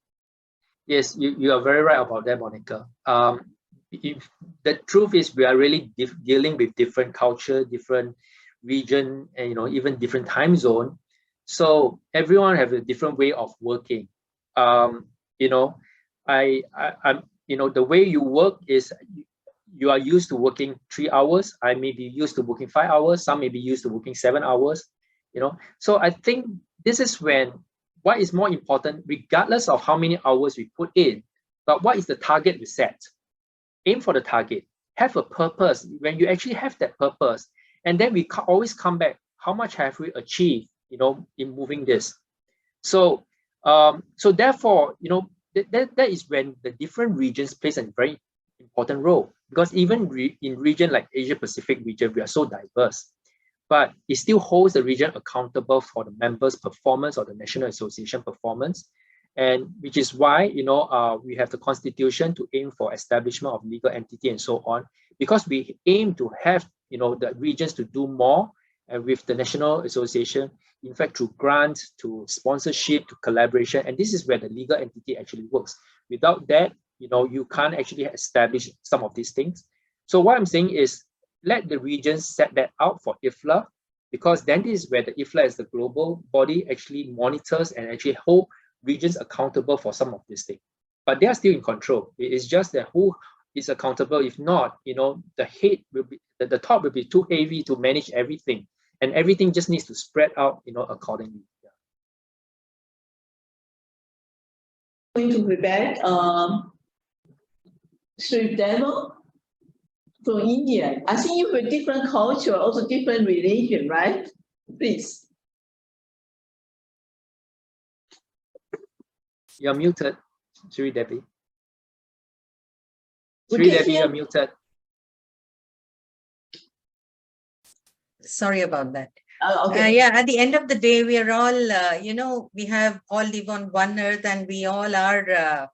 Speaker 3: Yes, you are very right about that, Monica. The truth is we are really dealing with different culture, different region, and, you know, even different time zone. So everyone have a different way of working. You know, I'm, you know, the way you work is you are used to working 3 hours. I may be used to working 5 hours. Some may be used to working 7 hours. You know, so I think this is when what is more important, regardless of how many hours we put in, but what is the target we set? Aim for the target. Have a purpose. When you actually have that purpose, and then we always come back. How much have we achieved, you know, in moving this? So, so therefore, you know, that is when the different regions plays a very important role, because even in region like Asia Pacific region, we are so diverse, but it still holds the region accountable for the members' performance or the National Association performance. And which is why, you know, we have the constitution to aim for establishment of legal entity and so on, because we aim to have, you know, the regions to do more and with the National Association, in fact, through grants, to sponsorship, to collaboration. And this is where the legal entity actually works. Without that, you know, you can't actually establish some of these things. So what I'm saying is, let the regions set that out for IFLA, because then this is where the IFLA as the global body actually monitors and actually hold regions accountable for some of these things. But they are still in control. It is just that who is accountable. If not, you know, the head will be, the top will be too heavy to manage everything, and everything just needs to spread out, you know, accordingly. Yeah.
Speaker 1: Going to be back, Sri Demo from India. I think you have a different culture, also different religion, right? Please.
Speaker 3: You're muted, Sri Devi. Sri Devi, you're muted.
Speaker 5: Sorry about that.
Speaker 1: Okay.
Speaker 5: Yeah, at the end of the day, we are all, you know, we have all live on one earth, and we all are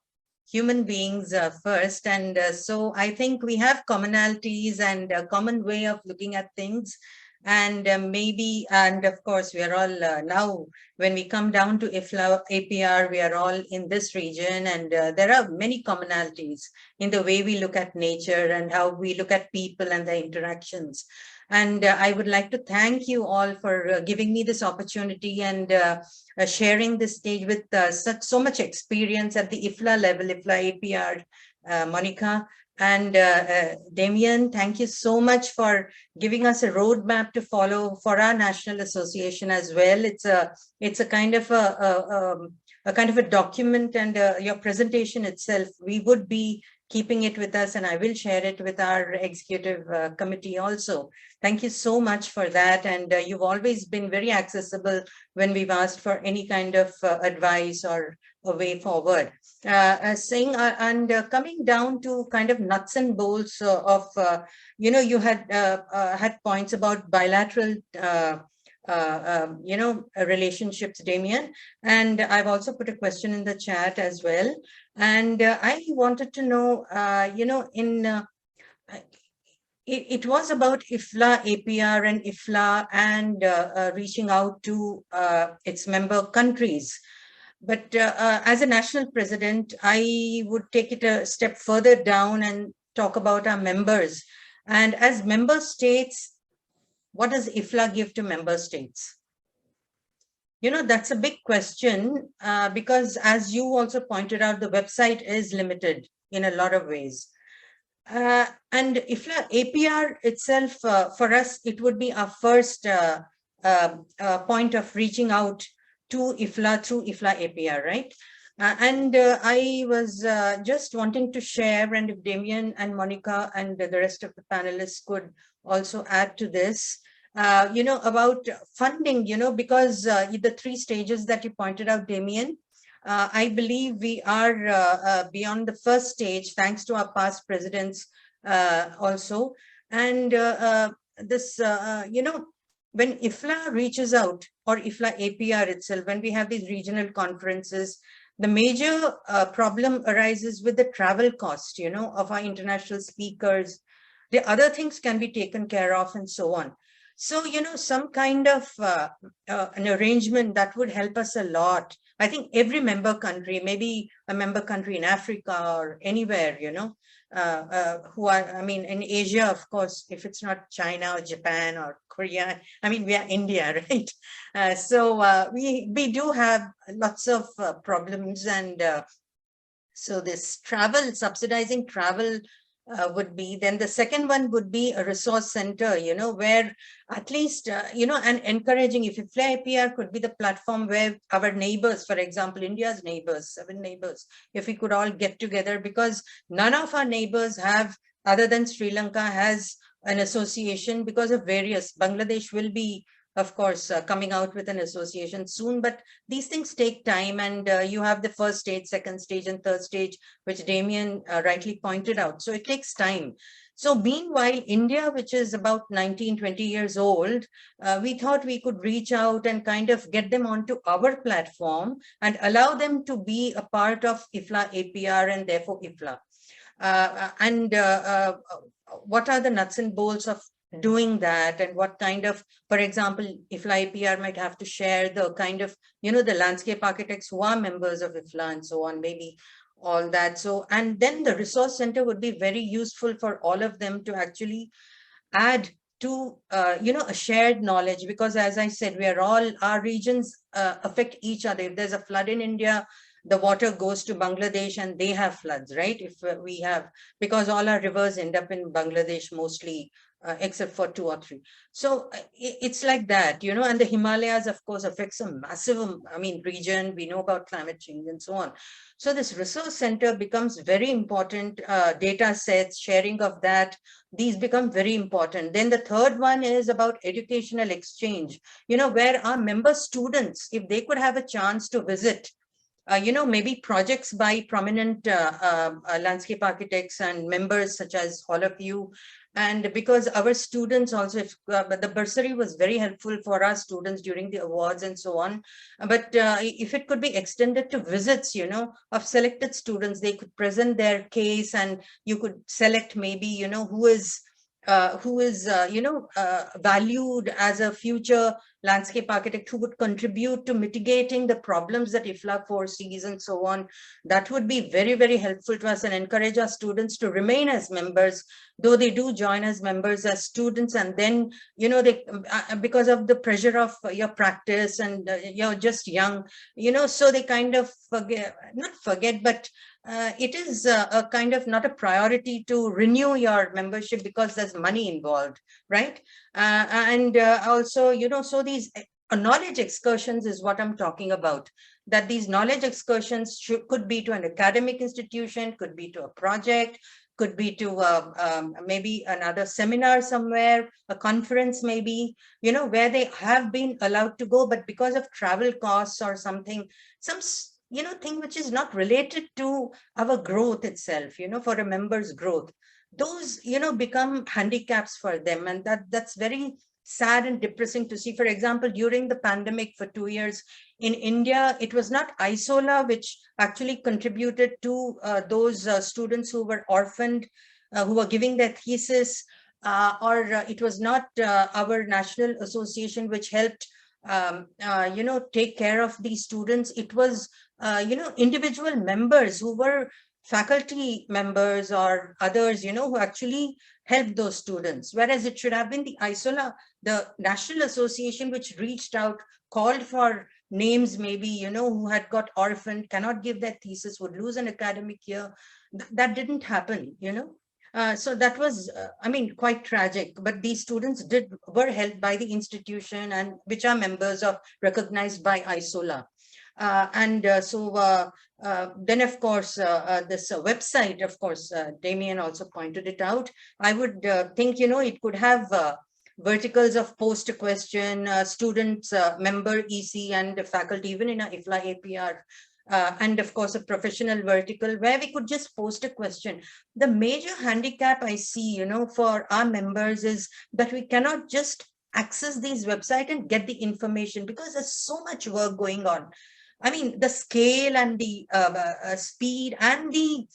Speaker 5: human beings first. And so I think we have commonalities and a common way of looking at things. And maybe, and of course, we are all now, when we come down to IFLA APR, we are all in this region, and there are many commonalities in the way we look at nature and how we look at people and their interactions. And I would like to thank you all for giving me this opportunity and sharing this stage with so much experience at the IFLA level, IFLA APR, Monica. And Damian, thank you so much for giving us a roadmap to follow for our national association as well. It's a kind of a document, and your presentation itself, we would be keeping it with us, and I will share it with our executive committee also. Thank you so much for that. And you've always been very accessible when we've asked for any kind of advice or a way forward. Coming down to kind of nuts and bolts of, you had points about bilateral relationships, Damian, and I've also put a question in the chat as well. And I wanted to know, it was about IFLA APR and IFLA and reaching out to its member countries. But as a national president, I would take it a step further down and talk about our members. And as member states, what does IFLA give to member states? That's a big question because, as you also pointed out, the website is limited in a lot of ways. And IFLA APR itself, for us, it would be our first point of reaching out to IFLA through IFLA APR, right? I was just wanting to share, and if Damian and Monica and the rest of the panelists could also add to this, about funding, because the 3 stages that you pointed out, Damian, I believe we are beyond the first stage, thanks to our past presidents also. And when IFLA reaches out, or IFLA APR itself, when we have these regional conferences, the major problem arises with the travel cost, of our international speakers. The other things can be taken care of and so on. So, some kind of an arrangement that would help us a lot. I think every member country, maybe a member country in Africa or anywhere, in Asia, of course, if it's not China or Japan or Korea, we are India, right? We do have lots of problems. And so this travel, subsidizing travel would be, then the second one would be a resource center, where at least, and encouraging, if IFLA APR could be the platform where our neighbors, for example, India's neighbors, 7 neighbors, if we could all get together, because none of our neighbors have, other than Sri Lanka, has an association because of various, Bangladesh will be, of course, coming out with an association soon, but these things take time, and you have the first stage, second stage, and third stage, which Damian rightly pointed out. So it takes time. So meanwhile, India, which is about 19, 20 years old, we thought we could reach out and kind of get them onto our platform and allow them to be a part of IFLA APR and therefore IFLA. What are the nuts and bolts of doing that, and what kind of, for example, IFLA APR might have to share the kind of, the landscape architects who are members of IFLA and so on, maybe all that. So, and then the resource center would be very useful for all of them to actually add to, a shared knowledge, because as I said, our regions affect each other. If there's a flood in India, the water goes to Bangladesh and they have floods, right? If we have, because all our rivers end up in Bangladesh mostly, except for 2 or 3. So it's like that, and the Himalayas, of course, affects a massive, region. We know about climate change and so on. So this resource center becomes very important. Data sets, sharing of that, these become very important. Then the third one is about educational exchange, where our member students, if they could have a chance to visit, maybe projects by prominent landscape architects and members such as all of you. And because our students also, the bursary was very helpful for our students during the awards and so on. But if it could be extended to visits, of selected students, they could present their case, and you could select maybe, who is valued as a future landscape architect who would contribute to mitigating the problems that IFLA foresees and so on. That would be very, very helpful to us, and encourage our students to remain as members, though they do join as members as students. And then, they, because of the pressure of your practice and you're just young, so they kind of not forget, but it is a kind of not a priority to renew your membership because there's money involved, right? Also, so these knowledge excursions is what I'm talking about, that these knowledge excursions could be to an academic institution, could be to a project, could be to maybe another seminar somewhere, a conference maybe, you know, where they have been allowed to go, but because of travel costs or something, some, you know, thing which is not related to our growth itself, you know, for a member's growth, those, you know, become handicaps for them. And that's very sad and depressing to see. For example, during the pandemic for 2 years in India, it was not ISOLA which actually contributed to those students who were orphaned, who were giving their thesis, or it was not our national association which helped you know, take care of these students. It was you know, individual members who were faculty members or others, you know, who actually helped those students, whereas it should have been the ISOLA, the national association, which reached out, called for names maybe, you know, who had got orphaned, cannot give their thesis, would lose an academic year. That didn't happen, you know. So that was, I mean, quite tragic. But these students were helped by the institution, and which are members of, recognized by ISOLA. So then, of course, this website, of course, Damian also pointed it out. I would think, you know, it could have verticals of post a question, students, member EC and faculty, even in a IFLA APR. And of course, a professional vertical where we could just post a question. The major handicap I see, you know, for our members is that we cannot just access these websites and get the information, because there's so much work going on. I mean, the scale and the speed and the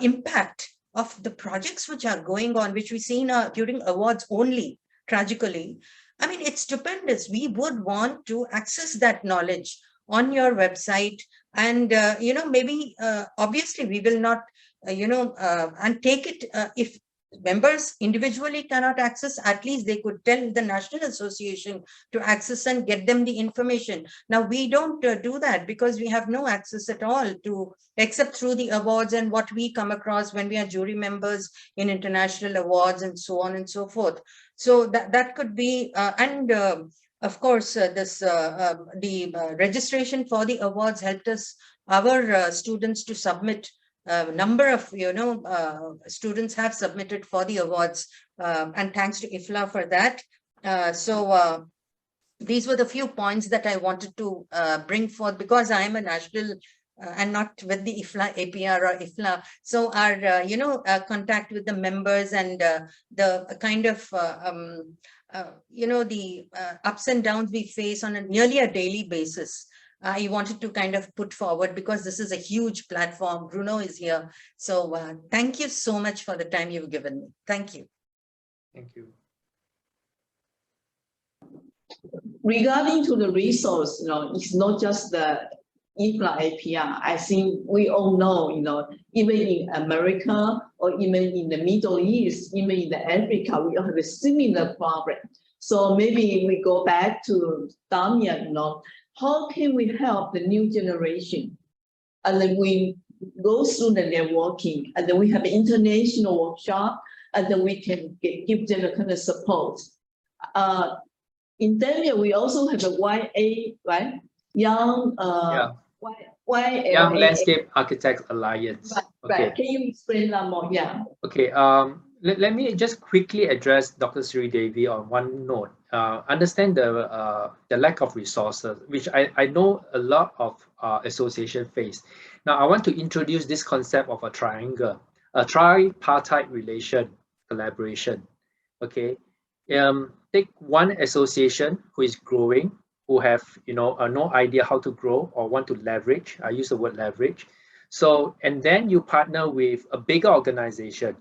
Speaker 5: impact of the projects which are going on, which we see during awards only, tragically. I mean, it's stupendous. We would want to access that knowledge on your website, and you know, maybe obviously we will not you know, and take it, if members individually cannot access, at least they could tell the National Association to access and get them the information. Now we don't do that, because we have no access at all to, except through the awards and what we come across when we are jury members in international awards and so on and so forth. So that could be, and of course, the registration for the awards helped us, our students, to submit. Number of, you know, students have submitted for the awards, and thanks to IFLA for that. So these were the few points that I wanted to bring forth, because I am a national and not with the IFLA APR or IFLA. So our, you know, contact with the members and the kind of, you know, the ups and downs we face on nearly a daily basis. I wanted to kind of put forward, because this is a huge platform. Bruno is here. So thank you so much for the time you've given me. Thank you.
Speaker 3: Thank you.
Speaker 1: Regarding to the resource, you know, it's not just the IFLA APR. I think we all know, you know, even in America or even in the Middle East, even in Africa, we have a similar problem. So maybe we go back to Damian, you know, how can we help the new generation? And then we go through the networking, and then we have an international workshop, and then we can give them a kind of support. In Damian, we also have a YA, right? Young,
Speaker 3: Young Landscape Architects Alliance.
Speaker 1: Right,
Speaker 3: okay.
Speaker 1: Right. Can you explain that more? Yeah.
Speaker 3: Okay. Let me just quickly address Dr. Sri Devi on one note. Understand the lack of resources, which I know a lot of associations face. Now, I want to introduce this concept of a triangle, a tripartite relation, collaboration. Okay. Take one association who is growing, who have, you know, no idea how to grow or want to leverage. I use the word leverage. So, and then you partner with a bigger organization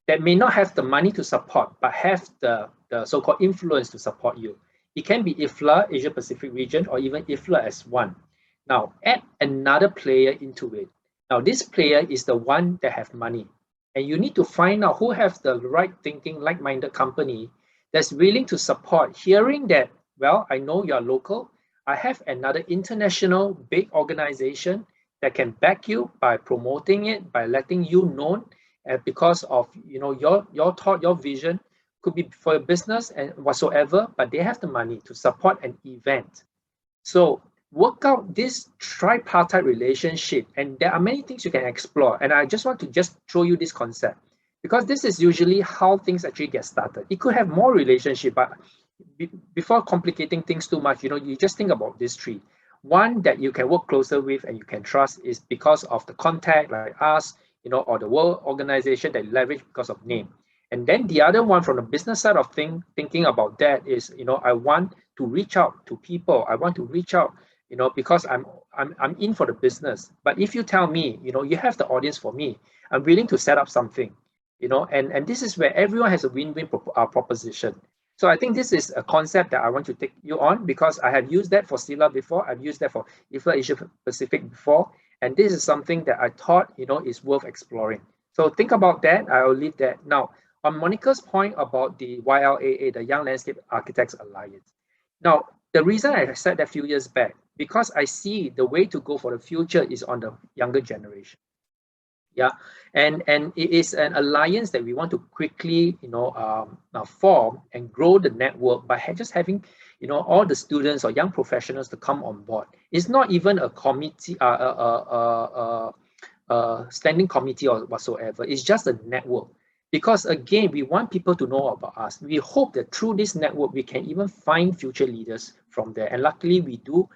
Speaker 3: that may not have the money to support, but have the so-called influence to support you. It can be IFLA, Asia Pacific region, or even IFLA as one. Now, add another player into it. Now, this player is the one that have money. And you need to find out who have the right thinking, like-minded company that's willing to support, hearing that, well, I know you're local. I have another international big organization that can back you by promoting it, by letting you know, because of, you know, your thought, your vision could be for a business and whatsoever, but they have the money to support an event. So work out this tripartite relationship, and there are many things you can explore. And I just want to just throw you this concept, because this is usually how things actually get started. It could have more relationship, but before complicating things too much, you just think about these three. One that you can work closer with and you can trust is because of the contact, like us, or the World Organization that you leverage because of name. And then the other one from the business side of thinking about that is, I want to reach out to people. I want to reach out, because I'm in for the business. But if you tell me, you have the audience for me, I'm willing to set up something, and this is where everyone has a win-win proposition. So I think this is a concept that I want to take you on, because I have used that for SILA before. I've used that for IFLA Asia Pacific before. And this is something that I thought, is worth exploring. So think about that. I will leave that. Now, on Monica's point about the YLAA, the Young Landscape Architects Alliance. Now, the reason I said that a few years back, because I see the way to go for the future is on the younger generation. Yeah, and it is an alliance that we want to quickly, form and grow the network by just having, all the students or young professionals to come on board. It's not even a committee, standing committee or whatsoever. It's just a network. Because again, we want people to know about us. We hope that through this network, we can even find future leaders from there. And luckily, we do,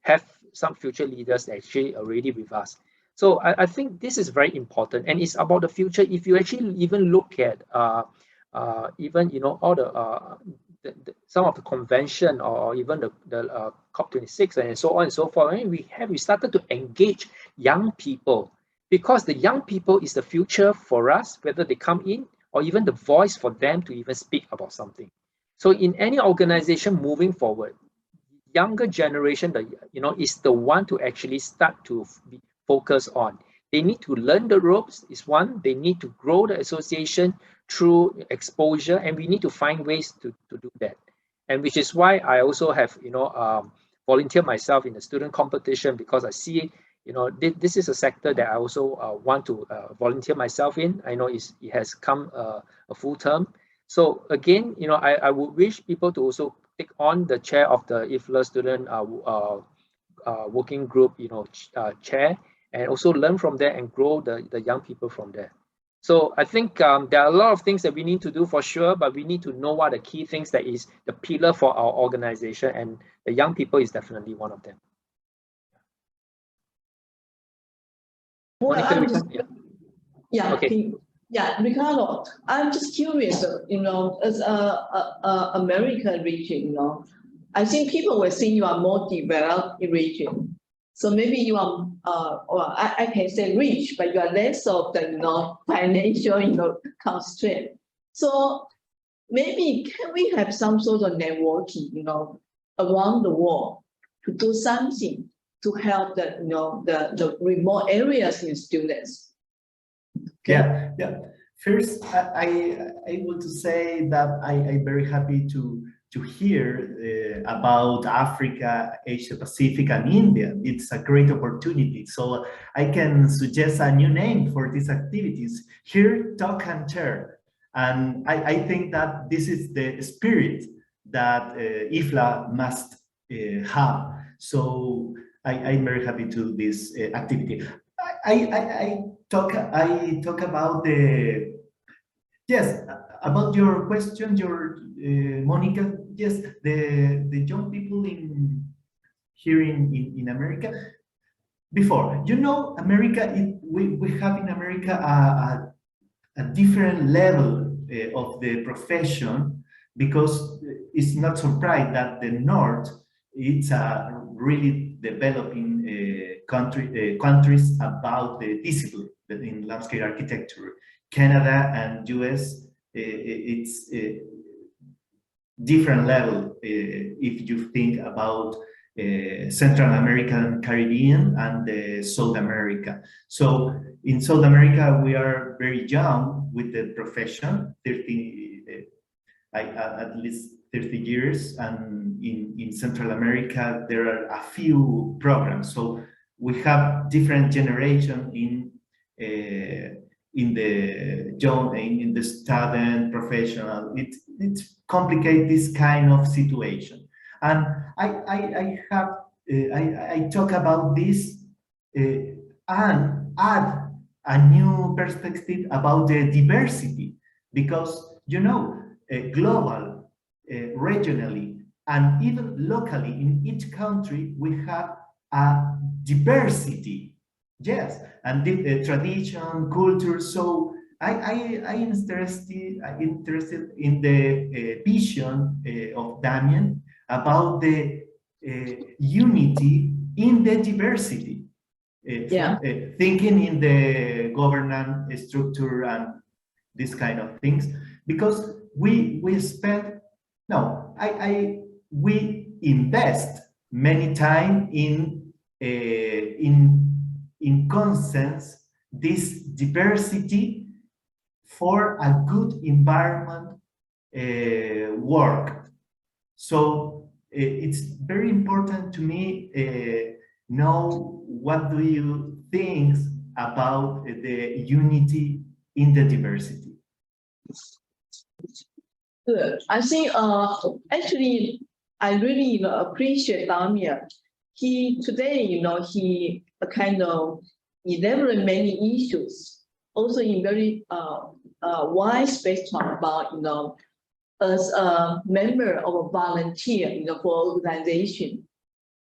Speaker 3: have some future leaders actually already with us. So I think this is very important, and it's about the future. If you actually even look at even all the some of the convention or even the COP26 and so on and so forth, we started to engage young people, because the young people is the future for us, whether they come in or even the voice for them to even speak about something. So in any organization moving forward, younger generation, is the one to actually start to be focus on. They need to learn the ropes is one. They need to grow the association through exposure, and we need to find ways to do that. And which is why I also have volunteered myself in the student competition, because I see this is a sector that I also want to volunteer myself in. I know it has come a full term. So again, I would wish people to also take on the chair of the IFLA student working group, chair, and also learn from there and grow the young people from there. So I think there are a lot of things that we need to do for sure, but we need to know what the key things that is the pillar for our organization, and the young people is definitely one of them.
Speaker 1: Well,
Speaker 3: Monica,
Speaker 1: yeah,
Speaker 3: okay.
Speaker 1: Yeah, Ricardo, I'm just curious, as American region, I think people will say you are more developed region. So maybe you are, or I can say rich, but you are less of the, financial, constraint. So maybe can we have some sort of networking, around the world to do something to help the remote areas in students?
Speaker 6: Okay. Yeah. First, I want to say that I'm very happy to hear about Africa, Asia Pacific, and India. It's a great opportunity. So I can suggest a new name for these activities: Hear, Talk, and Share. And I think that this is the spirit that IFLA must have. So I'm very happy to this activity. I talk about the, yes, about your question, Monica. Yes, the young people here in America. Before, America, we have in America a different level of the profession, because it's not surprised that the North, it's a really developing countries about the discipline in landscape architecture. Canada and US, it's a different level if you think about Central American, Caribbean, and South America. So in South America, we are very young with the profession, at least 30 years, and in Central America, there are a few programs. So we have different generation in the student professional. It complicates this kind of situation. And I talk about this and add a new perspective about the diversity, because global, regionally, and even locally in each country we have a diversity. Yes, and the tradition, culture. So I interested in the vision of Damian about the unity in the diversity. Thinking in the governance structure and this kind of things, because we invest many time in consensus this diversity for a good environment work. So it's very important to me know what do you think about the unity in the diversity.
Speaker 1: Good. I think actually I really appreciate Damian. He today he kind of elaborate many issues, also in very wide spectrum about as a member of a volunteer for organization.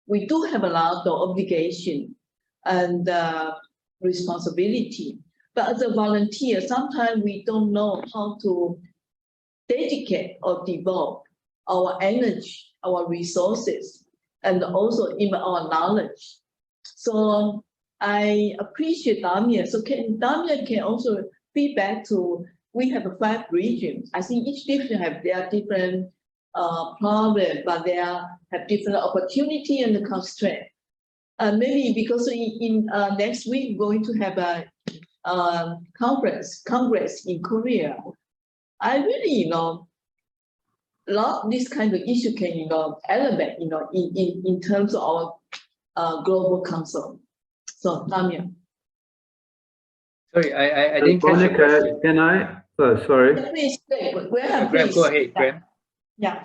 Speaker 1: We do have a lot of obligation and responsibility, but as a volunteer, sometimes we don't know how to dedicate or devote our energy, our resources, and also even our knowledge. So I appreciate Damian. So Damian can also feedback to, we have 5 regions. I think each division have their different problems, but they have different opportunity and constraint. Maybe because in next week we're going to have a congress in Korea. I really love this kind of issue can elevate in terms of our global council. So Damian.
Speaker 3: Sorry, I didn't catch your
Speaker 4: Monica,
Speaker 3: question.
Speaker 4: can I? Oh, sorry.
Speaker 1: Yeah, please, Graham,
Speaker 3: Graham,
Speaker 1: please.
Speaker 3: go ahead, Graham.
Speaker 1: Yeah.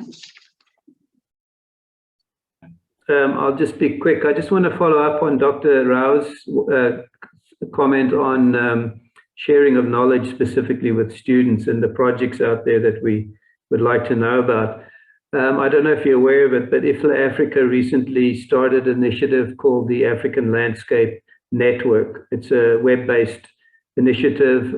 Speaker 4: I'll just be quick. I just want to follow up on Dr. Rao's comment on sharing of knowledge specifically with students and the projects out there that we would like to know about. I don't know if you're aware of it, but IFLA Africa recently started an initiative called the African Landscape Network. It's a web-based initiative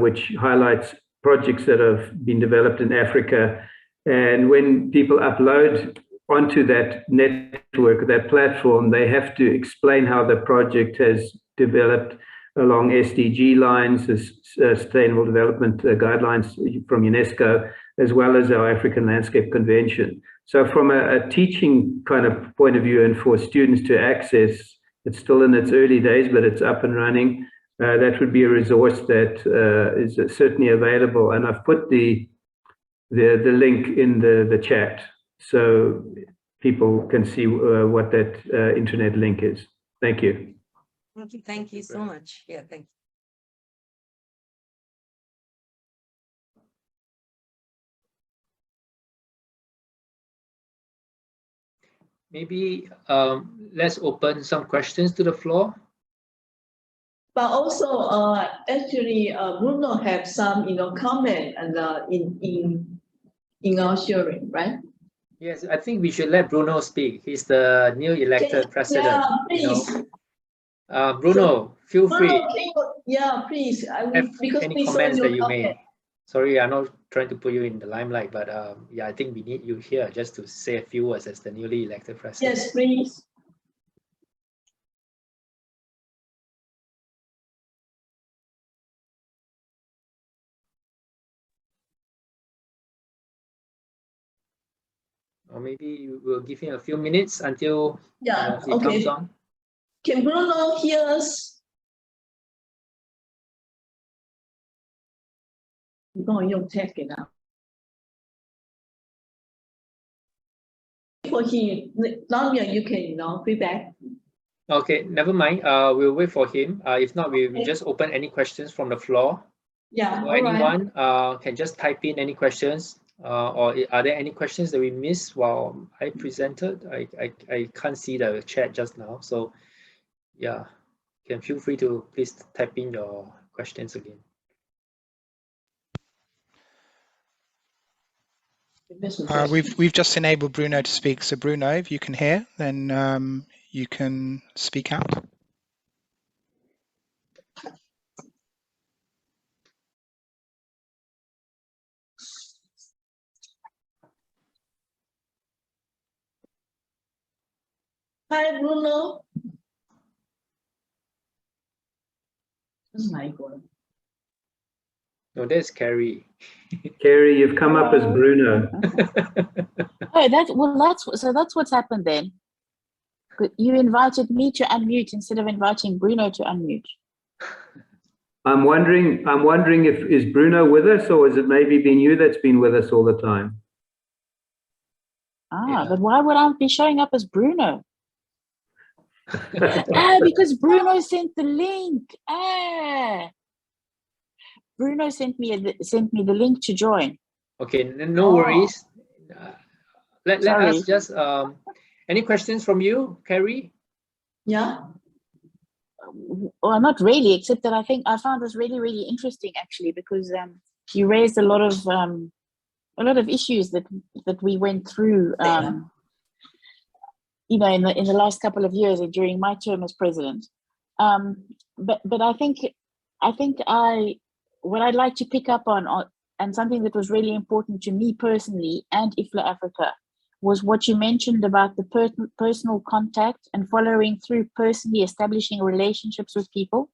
Speaker 4: which highlights projects that have been developed in Africa. And when people upload onto that network, that platform, they have to explain how the project has developed along SDG lines, Sustainable Development Guidelines from UNESCO, as well as our African Landscape Convention. So from a teaching kind of point of view and for students to access, it's still in its early days, but it's up and running. That would be a resource that is certainly available. And I've put the link in the chat so people can see what that internet link is. Thank you.
Speaker 5: Thank you so much. Yeah, thank you.
Speaker 3: Maybe let's open some questions to the floor.
Speaker 1: But also, actually, Bruno have some, comment and in our sharing, right?
Speaker 3: Yes, I think we should let Bruno speak. He's the new elected president.
Speaker 1: Yeah, please.
Speaker 3: Bruno, feel free.
Speaker 1: Bruno, yeah, please. Because
Speaker 3: any comments that you made. Sorry, I'm not trying to put you in the limelight, but yeah, I think we need you here just to say a few words as the newly elected president.
Speaker 1: Yes, please.
Speaker 3: Or maybe we'll give him a few minutes until he
Speaker 1: Okay.
Speaker 3: comes on.
Speaker 1: Can Bruno hear us? You're going to tech it now. For him, Damian, you can feedback.
Speaker 3: Okay, never mind. We'll wait for him. If not, we will just open any questions from the floor.
Speaker 1: Yeah,
Speaker 3: So
Speaker 1: all right.
Speaker 3: anyone can just type in any questions, or are there any questions that we missed while I presented? I can't see the chat just now, so yeah, you can feel free to please type in your questions again.
Speaker 2: We've just enabled Bruno to speak. So Bruno, if you can hear, then you can speak out.
Speaker 1: Hi, Bruno. Oh my God.
Speaker 3: No, that's Carrie.
Speaker 4: Kerry, you've come up as Bruno.
Speaker 7: Oh, that's what's happened then. You invited me to unmute instead of inviting Bruno to unmute.
Speaker 4: I'm wondering if is Bruno with us, or has it maybe been you that's been with us all the time?
Speaker 7: Ah, but why would I be showing up as Bruno? Because Bruno sent the link. Bruno sent me the link to join.
Speaker 3: Okay, no worries. Let us just any questions from you, Carrie?
Speaker 1: Yeah.
Speaker 7: Well, not really, except that I found this really, really interesting actually, because you raised a lot of issues that we went through, you know, in the last couple of years and during my term as president. But I think what I'd like to pick up on and something that was really important to me personally and IFLA Africa was what you mentioned about the personal contact and following through, personally establishing relationships with people.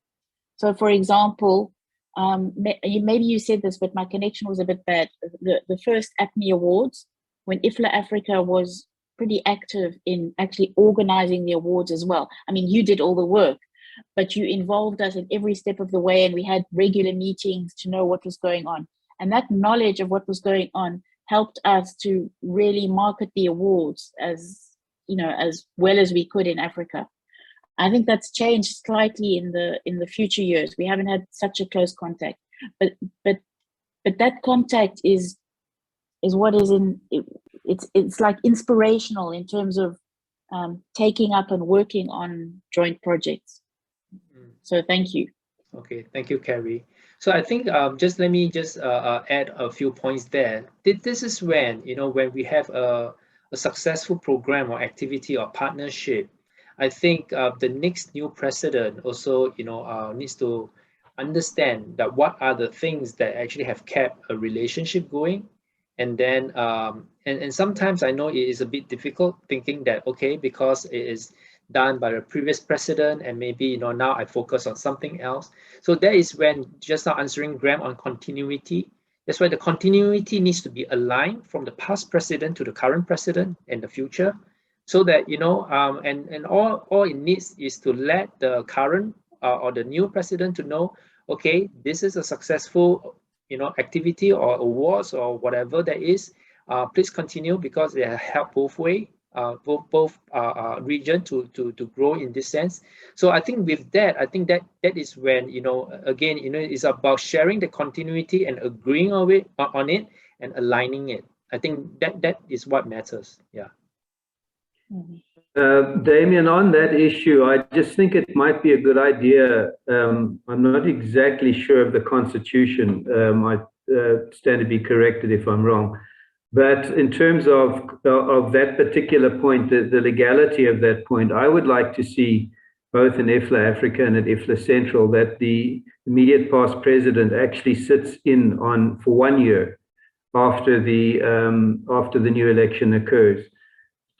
Speaker 7: So, for example, maybe you said this, but my connection was a bit bad. The first APME Awards, when IFLA Africa was pretty active in actually organizing the awards as well. I mean, you did all the work, but you involved us in every step of the way, and we had regular meetings to know what was going on. And that knowledge of what was going on helped us to really market the awards as, you know, as well as we could in Africa. I think that's changed slightly in the future years. We haven't had such a close contact, but that contact is what is in it. It's like inspirational in terms of taking up and working on joint projects. So thank you.
Speaker 3: Okay, thank you, Carrie. So I think just let me just add a few points there. This is when, you know, when we have a successful program or activity or partnership, I think the next new president also, you know, needs to understand that what are the things that actually have kept a relationship going. And then and sometimes I know it is a bit difficult thinking that, okay, because it is done by the previous president and maybe, you know, now I focus on something else. So that is when, just now answering Graham on continuity, that's why the continuity needs to be aligned from the past president to the current president and the future, so that, you know, and all it needs is to let the current or the new president to know, okay, this is a successful, you know, activity or awards or whatever that is, please continue, because they help both way, both region to grow in this sense. So I think with that, I think that is when, you know, again, you know, it's about sharing the continuity and agreeing on it and aligning it. I think that is what matters. Yeah.
Speaker 4: Damian, on that issue, I just think it might be a good idea. I'm not exactly sure of the Constitution. I stand to be corrected if I'm wrong. But in terms of that particular point, the legality of that point, I would like to see both in IFLA Africa and at IFLA Central that the immediate past president actually sits in on for 1 year after the new election occurs,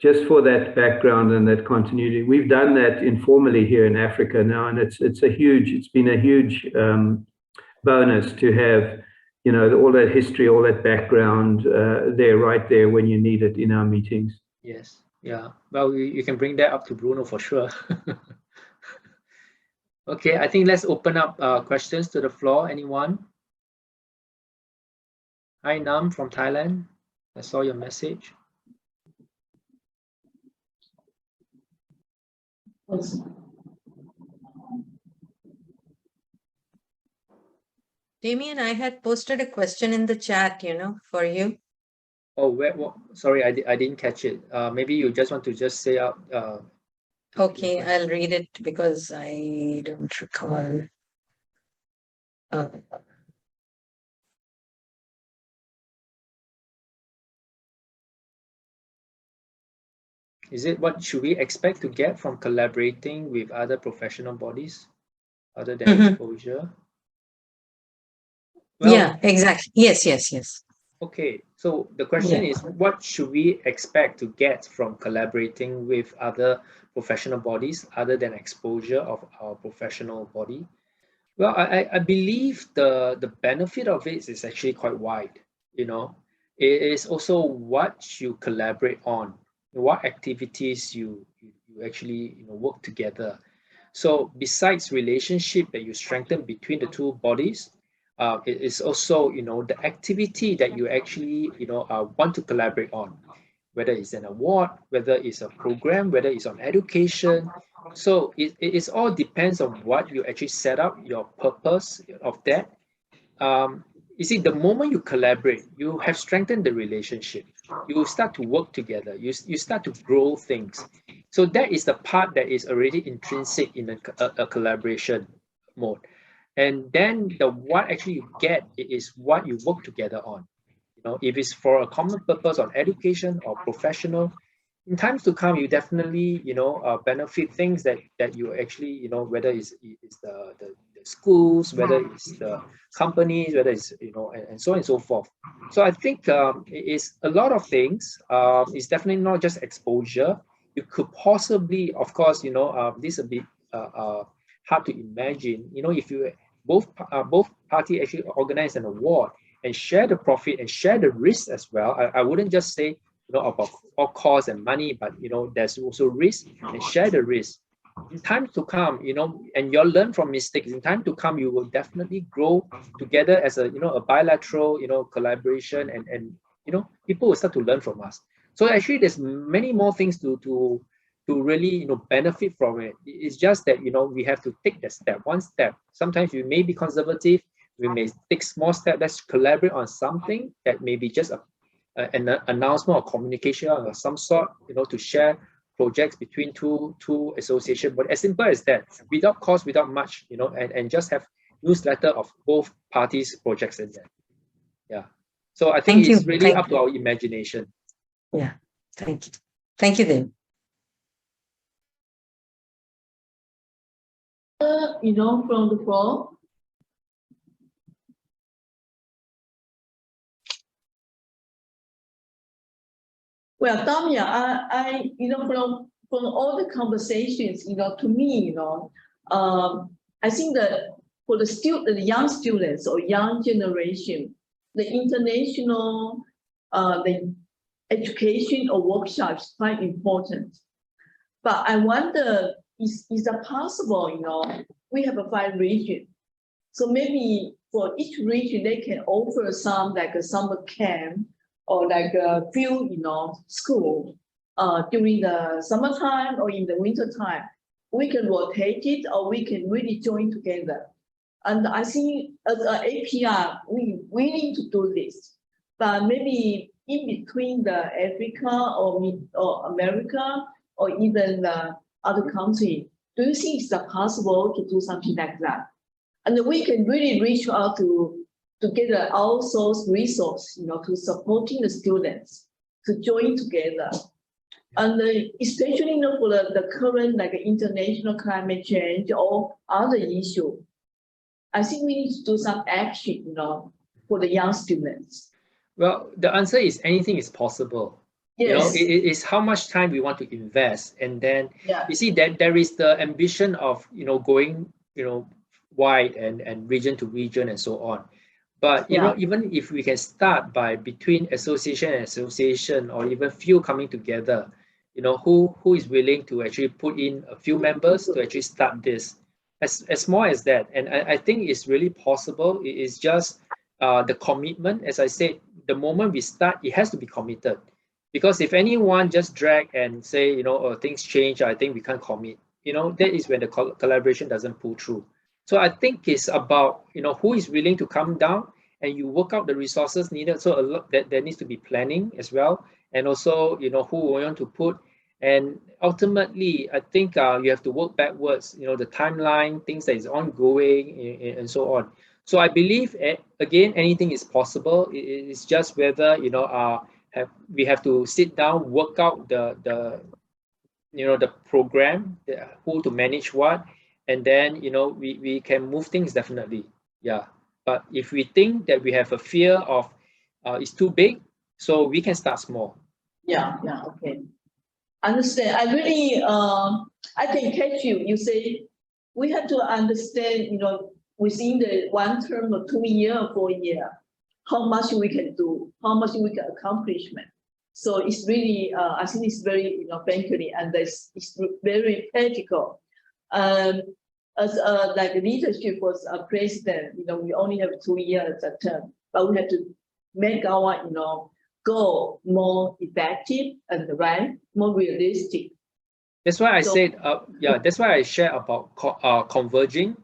Speaker 4: just for that background and that continuity. We've done that informally here in Africa now, and it's been a huge bonus to have, you know, all that history, all that background right there when you need it in our meetings.
Speaker 3: Yes. Yeah. Well, you can bring that up to Bruno for sure. Okay, I think let's open up questions to the floor. Anyone? Hi, Nam from Thailand. I saw your message.
Speaker 5: Damian, I had posted a question in the chat, for you.
Speaker 3: Oh, what? Sorry, I didn't catch it. Maybe you just want to just say out.
Speaker 5: Okay, I'll read it because I don't recall.
Speaker 3: Is it what should we expect to get from collaborating with other professional bodies other than exposure? Well,
Speaker 5: yeah, exactly. Yes.
Speaker 3: Okay, so the question is, what should we expect to get from collaborating with other professional bodies other than exposure of our professional body? Well, I believe the benefit of it is actually quite wide. It is also what you collaborate on, what activities you actually work together. So besides relationship that you strengthen between the two bodies, it is also the activity that you actually want to collaborate on, whether it's an award, whether it's a program, whether it's on education. So it all depends on what you actually set up, your purpose of that. You see, the moment you collaborate, you have strengthened the relationship. You start to work together. You start to grow things. So that is the part that is already intrinsic in a collaboration mode. And then what actually you get is what you work together on. If it's for a common purpose on education or professional, in times to come, you definitely benefit things that you actually whether it's the schools, whether it's the companies, whether it's and so on and so forth. So I think it is a lot of things. It's definitely not just exposure. You could possibly, of course, this is a bit hard to imagine. If you both party actually organize an award and share the profit and share the risk as well. I wouldn't just say about all costs and money, but there's also risk, and share the risk. In time to come, and you'll learn from mistakes. In time to come, you will definitely grow together as a a bilateral collaboration, and people will start to learn from us. So actually, there's many more things to really benefit from it. It's just that we have to take that step, one step. Sometimes we may be conservative. We may take small steps. Let's collaborate on something that may be just an announcement or communication of some sort, to share projects between two associations. But as simple as that, without cost, without much, and just have newsletter of both parties' projects in there. Yeah. So I think it's really up to our imagination.
Speaker 5: Yeah. Thank you. Thank you, then.
Speaker 1: From the floor. Well, Damian, I from all the conversations, to me, I think that for the young students or young generation, the international, the education or workshop is quite important. But I wonder, is it possible? We have 5 regions, so maybe for each region they can offer some like a summer camp or like a few school during the summertime or in the winter time. We can rotate it, or we can really join together. And I think as an APR, we need to do this. But maybe in between the Africa or America or even the other country, do you think it's possible to do something like that? And we can really reach out to get an outsourced resource, to supporting the students to join together. And especially for the current like international climate change or other issue, I think we need to do some action, for the young students.
Speaker 3: Well, the answer is anything is possible.
Speaker 1: Yes.
Speaker 3: It is how much time we want to invest, and then you see that there is the ambition of going wide and region to region and so on. But even if we can start by between association and association, or even few coming together, who is willing to actually put in a few members to actually start this, as small as that. And I think it's really possible. It is just the commitment. As I said, the moment we start, it has to be committed. Because if anyone just drag and say, things change, I think we can't commit, that is when the collaboration doesn't pull through. So I think it's about, who is willing to come down, and you work out the resources needed. So a lot that there needs to be planning as well, and also who we want to put. And ultimately, I think you have to work backwards, the timeline, things that is ongoing, and so on. So I believe, again, anything is possible. It's just whether we have to sit down, work out the program, who to manage what, and then we can move things definitely. Yeah. But if we think that we have a fear of it's too big, so we can start small.
Speaker 1: Yeah, okay. Understand. I really, I can catch you. You say we have to understand, within the 1 term or 2 year or 4 year, how much we can do, how much we can accomplishment. So it's really, I think it's very, frankly, and it's very practical. As like leadership was a president, we only have 2 years a term, but we have to make our, goal more effective and more realistic.
Speaker 3: That's why I said, that's why I share about converging,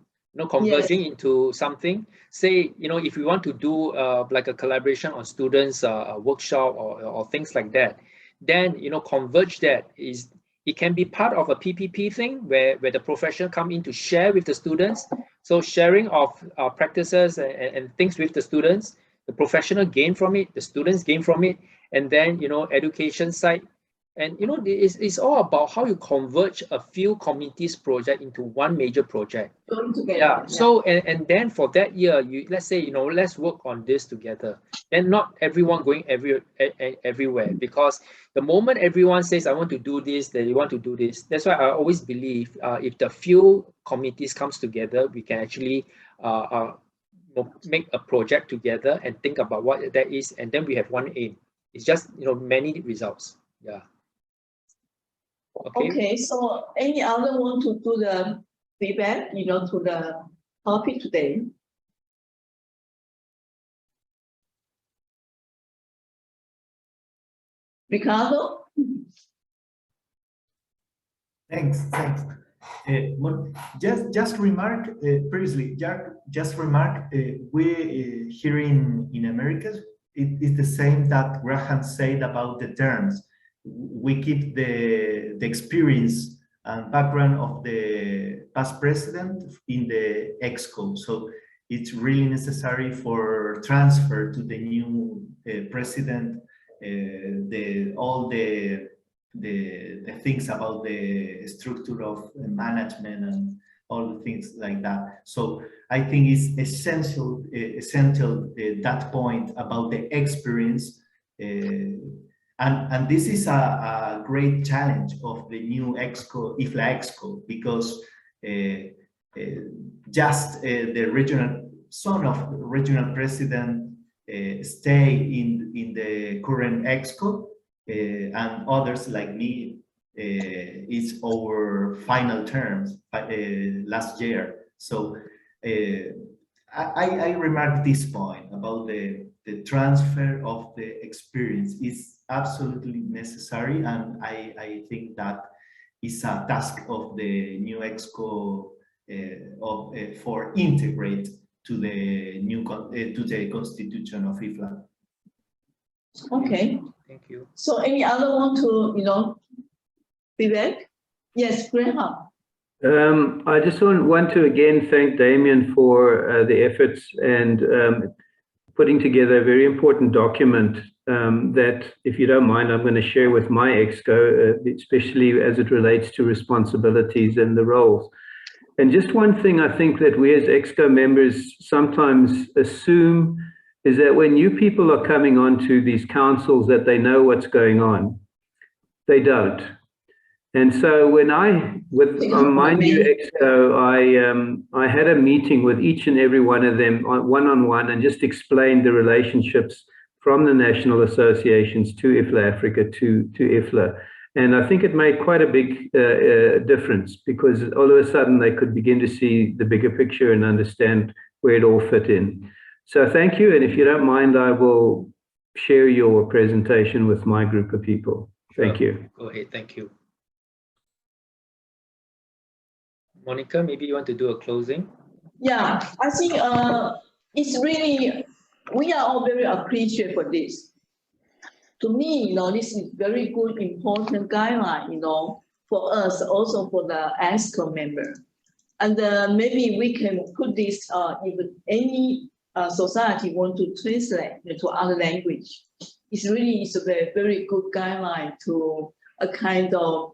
Speaker 3: converging into something. Say, if we want to do like a collaboration on students, a workshop or things like that, then, converge that it can be part of a PPP thing where the professional come in to share with the students. So sharing of practices and things with the students, the professional gain from it, the students gain from it, and then, education side. And, it's all about how you converge a few communities project into one major project. Yeah. So, and then for that year, let's say, let's work on this together. And not everyone going everywhere, because the moment everyone says, I want to do this, they want to do this. That's why I always believe if the few communities comes together, we can actually make a project together and think about what that is, and then we have one aim. It's just many results. Yeah.
Speaker 1: Okay. So any other want to do the feedback, to the topic today? Ricardo?
Speaker 6: Thanks. Just remark previously. Just remark. We here in America, it is the same that Graham said about the terms. We keep the experience and background of the past president in the EXCO. So it's really necessary for transfer to the new president all the things about the structure of management and all the things like that. So I think it's essential that point about the experience, and this is a great challenge of the new EXCO, IFLA EXCO, because just the regional son of regional president stay in the current EXCO, and others like me is our final terms last year. So I remarked this point about the transfer of the experience is absolutely necessary, and I think that is a task of the new EXCO for integrate to the new to the constitution of IFLA.
Speaker 1: Okay.
Speaker 3: Thank you.
Speaker 1: So any other want to, feedback? Yes, Graham.
Speaker 4: I just want to again thank Damian for the efforts and putting together a very important document that, if you don't mind, I'm going to share with my EXCO, especially as it relates to responsibilities and the roles. And just one thing I think that we as EXCO members sometimes assume is that when new people are coming onto these councils that they know what's going on. They don't. And so when on my new EXCO, I had a meeting with each and every one of them one-on-one and just explained the relationships from the national associations to IFLA Africa to IFLA. And I think it made quite a big difference, because all of a sudden they could begin to see the bigger picture and understand where it all fit in. So thank you. And if you don't mind, I will share your presentation with my group of people. Thank you.
Speaker 3: Go ahead. Thank you. Monica, maybe you want to do a closing?
Speaker 1: Yeah, I think it's really, we are all very appreciative for this. To me, this is very good, important guideline, for us, also for the ESCO member. And maybe we can put this, if any society want to translate to other language. It's a very, very good guideline to a kind of,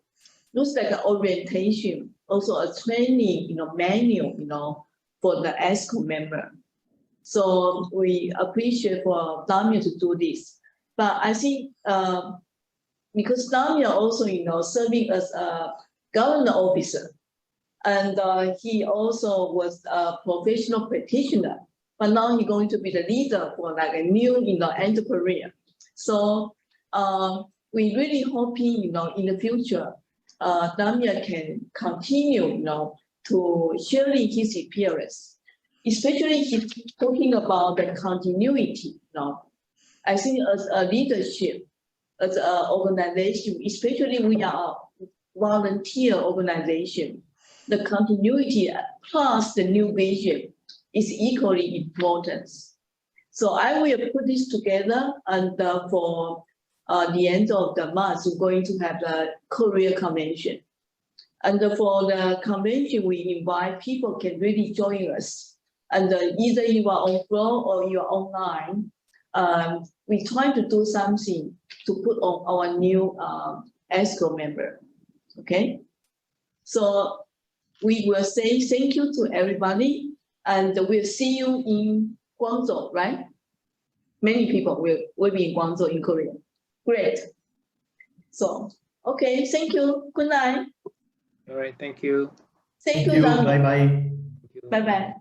Speaker 1: looks like an orientation, also a training, manual, for the ESCO member. So we appreciate for Damian to do this. But I think because Damian also, serving as a government officer, and he also was a professional practitioner, but now he's going to be the leader for like a new, entrepreneur. So we really hoping, in the future, Damian can continue, to sharing his experience, especially he's talking about the continuity. I think as a leadership, as an organization, especially we are a volunteer organization, the continuity plus the new vision is equally important. So I will put this together, and for the end of the month, we're going to have the Korea Convention. And for the convention, we invite people can really join us. And either you are on floor or you are online, we try to do something to put on our new ESCO member, okay? So we will say thank you to everybody, and we'll see you in Guangzhou, right? Many people will be in Guangzhou in Korea. Great. So, okay, thank you. Good night.
Speaker 3: All right, thank you.
Speaker 1: Thank you.
Speaker 6: Bye-bye.
Speaker 1: Bye-bye.